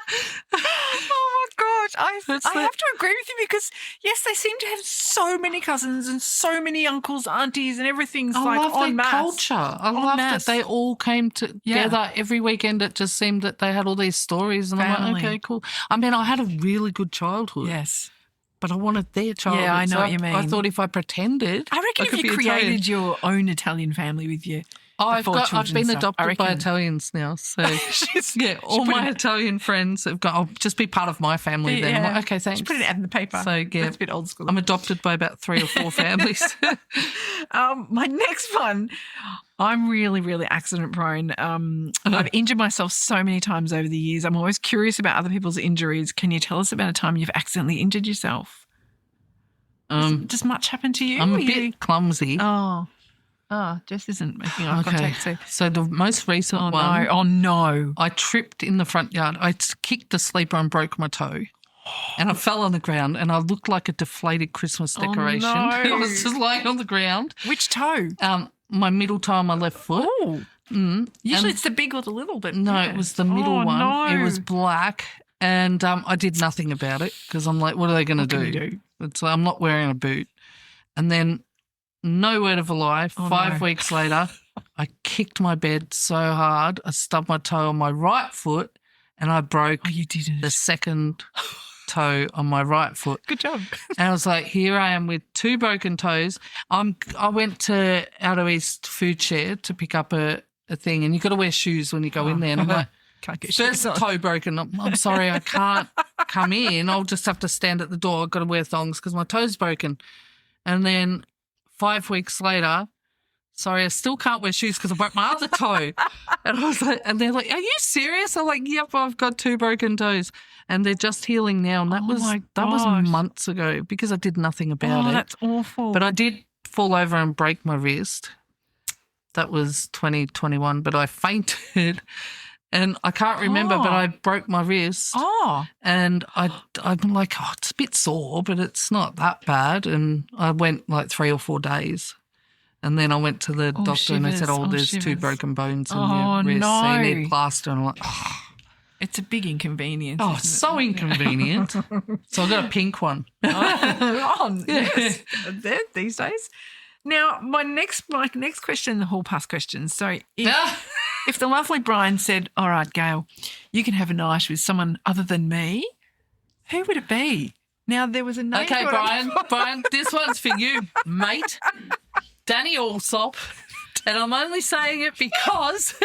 my gosh. I have to agree with you because, yes, they seem to have so many cousins and so many uncles, aunties and everything's I love en their masse. culture. I love that they all came together every weekend. It just seemed that they had all these stories and I'm like, okay, cool. I mean, I had a really good childhood. Yes. But I wanted their childhood. Yeah, I know what you mean. I thought if I pretended, I reckon if you created your own Italian family with you. I've been adopted by Italians now, so all my Italian friends have got. I'll just be part of my family then. I'm like, okay, thanks. Just put an ad in the paper. So That's a bit old school. I'm adopted by about 3 or 4 families. My next one, I'm really, really accident prone. I've injured myself so many times over the years. I'm always curious about other people's injuries. Can you tell us about a time you've accidentally injured yourself? Does much happen to you? I'm a bit clumsy. Oh, Jess isn't making eye contact. So the most recent one. No. Oh, no. I tripped in the front yard. I kicked the sleeper and broke my toe. And I fell on the ground and I looked like a deflated Christmas decoration. Oh, no. I was just lying on the ground. Which toe? My middle toe on my left foot. Oh. Usually it's the big or the little bit. No, yeah. It was the middle one. No. It was black and I did nothing about it because I'm like, what are they going to do? I'm not wearing a boot. And then no word of a lie, 5 weeks later, I kicked my bed so hard I stubbed my toe on my right foot and I broke the second toe on my right foot. Good job. And I was like, here I am with 2 broken toes. I went to Outer East Food Share to pick up a thing, and you've got to wear shoes when you go in there. And I'm like, can't get first toe broken. I'm sorry, I can't come in. I'll just have to stand at the door. I've got to wear thongs because my toe's broken. And then 5 weeks later, sorry, I still can't wear shoes because I broke my other toe. And I was like, and they're like, are you serious? I'm like, yep, I've got 2 broken toes. And they're just healing now. And that was months ago because I did nothing about it. Oh, that's awful. But I did fall over and break my wrist. That was 2021, but I fainted. And I can't remember, but I broke my wrist. Oh. And I'm like, it's a bit sore, but it's not that bad. And I went like 3 or 4 days. And then I went to the doctor and they said, there's 2 broken bones in your wrist. No. So you need plaster. And I'm like, It's a big inconvenience. Oh, so inconvenient. So I got a pink one. Yes. There these days. Now, my next question, the hall pass questions. So if the lovely Brian said, all right, Gayle, you can have a night with someone other than me, who would it be? Now, there was a name. Okay, Brian, this one's for you, mate. Danny Allsop. And I'm only saying it because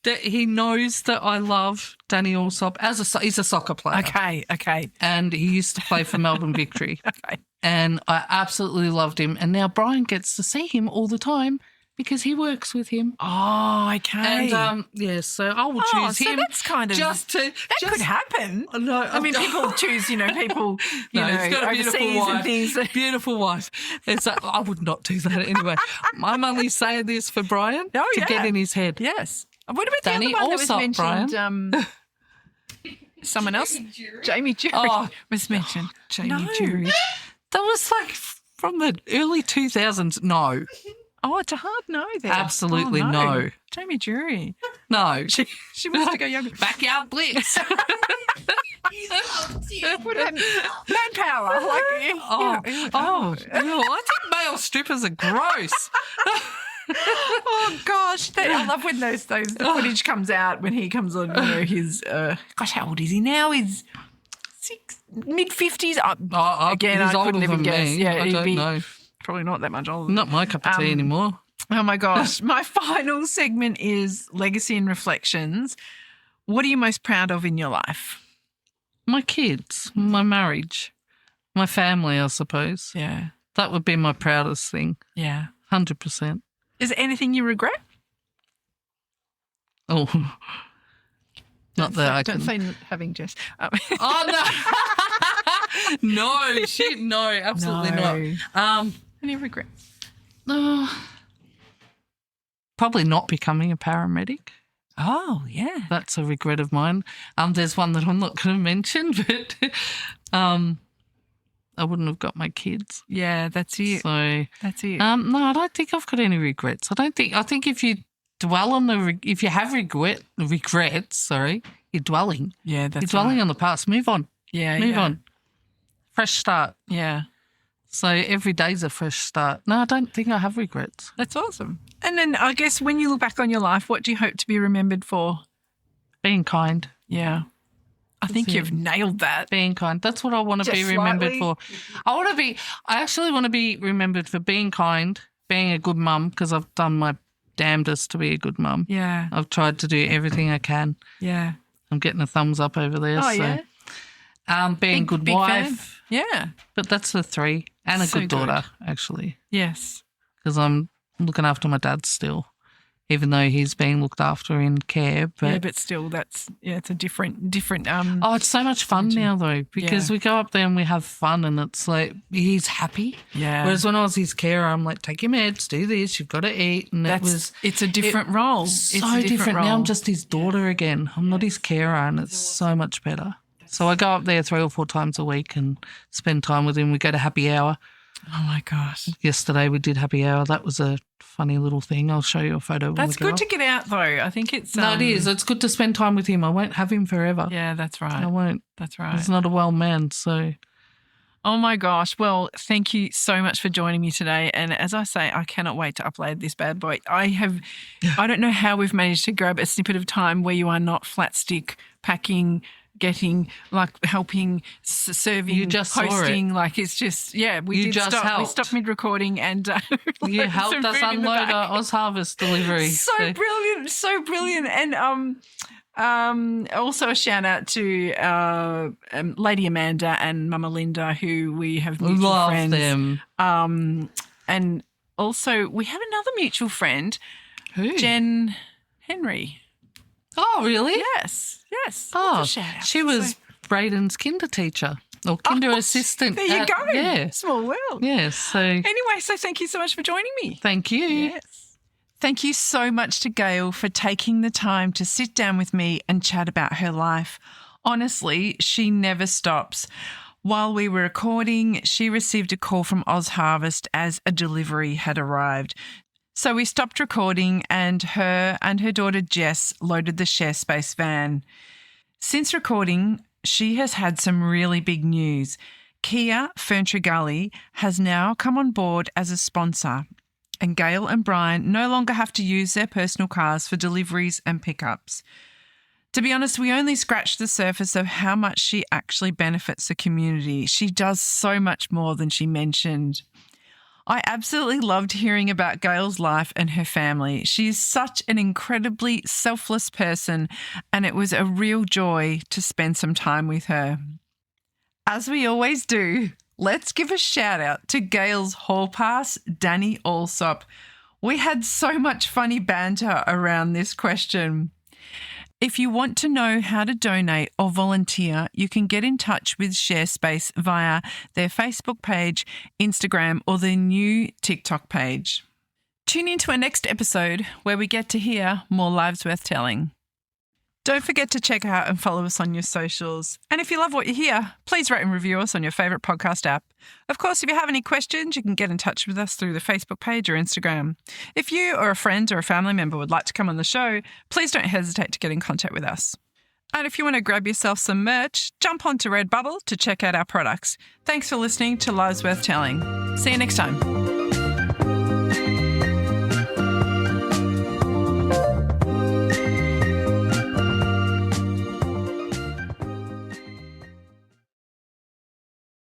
that he knows that I love Danny Allsop. He's a soccer player. Okay. And he used to play for Melbourne Victory. Okay. And I absolutely loved him. And now Brian gets to see him all the time because he works with him. Oh, okay. And, so I will choose him. So that's kind of... That could happen. No, I mean, people choose, people, he's got a beautiful wife. And things. Beautiful wife. I would not do that anyway. I'm only saying this for Brian to get in his head. Yes. What about Danny the other one Allsop, that was mentioned? Someone else? Jamie Jury was mentioned. Jamie Jury. That was like from the early 2000s. No. Oh, it's a hard no there. Absolutely no. Jamie Jury. No. She wants to go younger. Backyard Blitz. What about manpower? I think male strippers are gross. Oh gosh, I love when the footage comes out when he comes on. His how old is he now? He's mid-50s. Again, he's I couldn't even guess. Me. Yeah, I don't know. Probably not that much older. Not my cup of tea anymore. Oh my gosh, my final segment is legacy and reflections. What are you most proud of in your life? My kids, my marriage, my family, I suppose. Yeah, that would be my proudest thing. Yeah, 100%. Is there anything you regret? Oh, not that I don't say having Jess. Oh no, no, absolutely not. Any regrets? Probably not becoming a paramedic. Oh yeah, that's a regret of mine. There's one that I'm not going to mention, but I wouldn't have got my kids. Yeah, that's it. So that's it. No, I don't think I've got any regrets. I think if you dwell on if you have regrets, you're dwelling. Yeah, that's you're dwelling on the past. Move on. Yeah, move on. Fresh start. Yeah. So every day's a fresh start. No, I don't think I have regrets. That's awesome. And then I guess when you look back on your life, what do you hope to be remembered for? Being kind. Yeah. I think you've nailed that. Being kind. That's what I want to be remembered for. I actually want to be remembered for being kind, being a good mum, because I've done my damnedest to be a good mum. Yeah. I've tried to do everything I can. Yeah. I'm getting a thumbs up over there. Oh, yeah. Being a good wife. Fan. Yeah. But that's the 3. And a good daughter, actually. Yes. because I'm looking after my dad still, even though he's being looked after in care. But still, it's a different. Oh, it's so much fun now though, because we go up there and we have fun, and it's like he's happy. Yeah. Whereas when I was his carer, I'm like, take your meds, do this, you've got to eat, and it's a different role. So different. Now I'm just his daughter again. I'm not his carer, and it's so much better. So I go up there 3 or 4 times a week and spend time with him. We go to happy hour. Oh, my gosh. Yesterday we did happy hour. That was a funny little thing. I'll show you a photo. That's good to get out, though. I think it's... No, it is. It's good to spend time with him. I won't have him forever. Yeah, that's right. I won't. That's right. He's not a well man, so... Oh, my gosh. Well, thank you so much for joining me today. And as I say, I cannot wait to upload this bad boy. I don't know how we've managed to grab a snippet of time where you are not flat stick packing, getting, helping, serving, hosting. It's just, we stopped mid-recording and you helped us unload our Oz Harvest delivery. So brilliant. And also a shout out to Lady Amanda and Mama Linda, who we have mutual friends. Love them. And also we have another mutual friend, who? Jen Henry. Oh, really? Yes. Oh, she was Braden's kinder teacher or kinder assistant. There you go. Yeah. Small world. Yes. So anyway, thank you so much for joining me. Thank you. Yes. Thank you so much to Gayle for taking the time to sit down with me and chat about her life. Honestly, she never stops. While we were recording, she received a call from Oz Harvest as a delivery had arrived. So we stopped recording and her daughter Jess loaded the share space van. Since recording, she has had some really big news. Kia Ferntree Gully has now come on board as a sponsor, and Gayle and Brian no longer have to use their personal cars for deliveries and pickups. To be honest, we only scratched the surface of how much she actually benefits the community. She does so much more than she mentioned. I absolutely loved hearing about Gayle's life and her family. She is such an incredibly selfless person, and it was a real joy to spend some time with her. As we always do, let's give a shout out to Gayle's hall pass, Danny Allsop. We had so much funny banter around this question. If you want to know how to donate or volunteer, you can get in touch with ShareSpace via their Facebook page, Instagram, or their new TikTok page. Tune in to our next episode where we get to hear more lives worth telling. Don't forget to check out and follow us on your socials. And if you love what you hear, please rate and review us on your favourite podcast app. Of course, if you have any questions, you can get in touch with us through the Facebook page or Instagram. If you or a friend or a family member would like to come on the show, please don't hesitate to get in contact with us. And if you want to grab yourself some merch, jump onto Redbubble to check out our products. Thanks for listening to Lives Worth Telling. See you next time.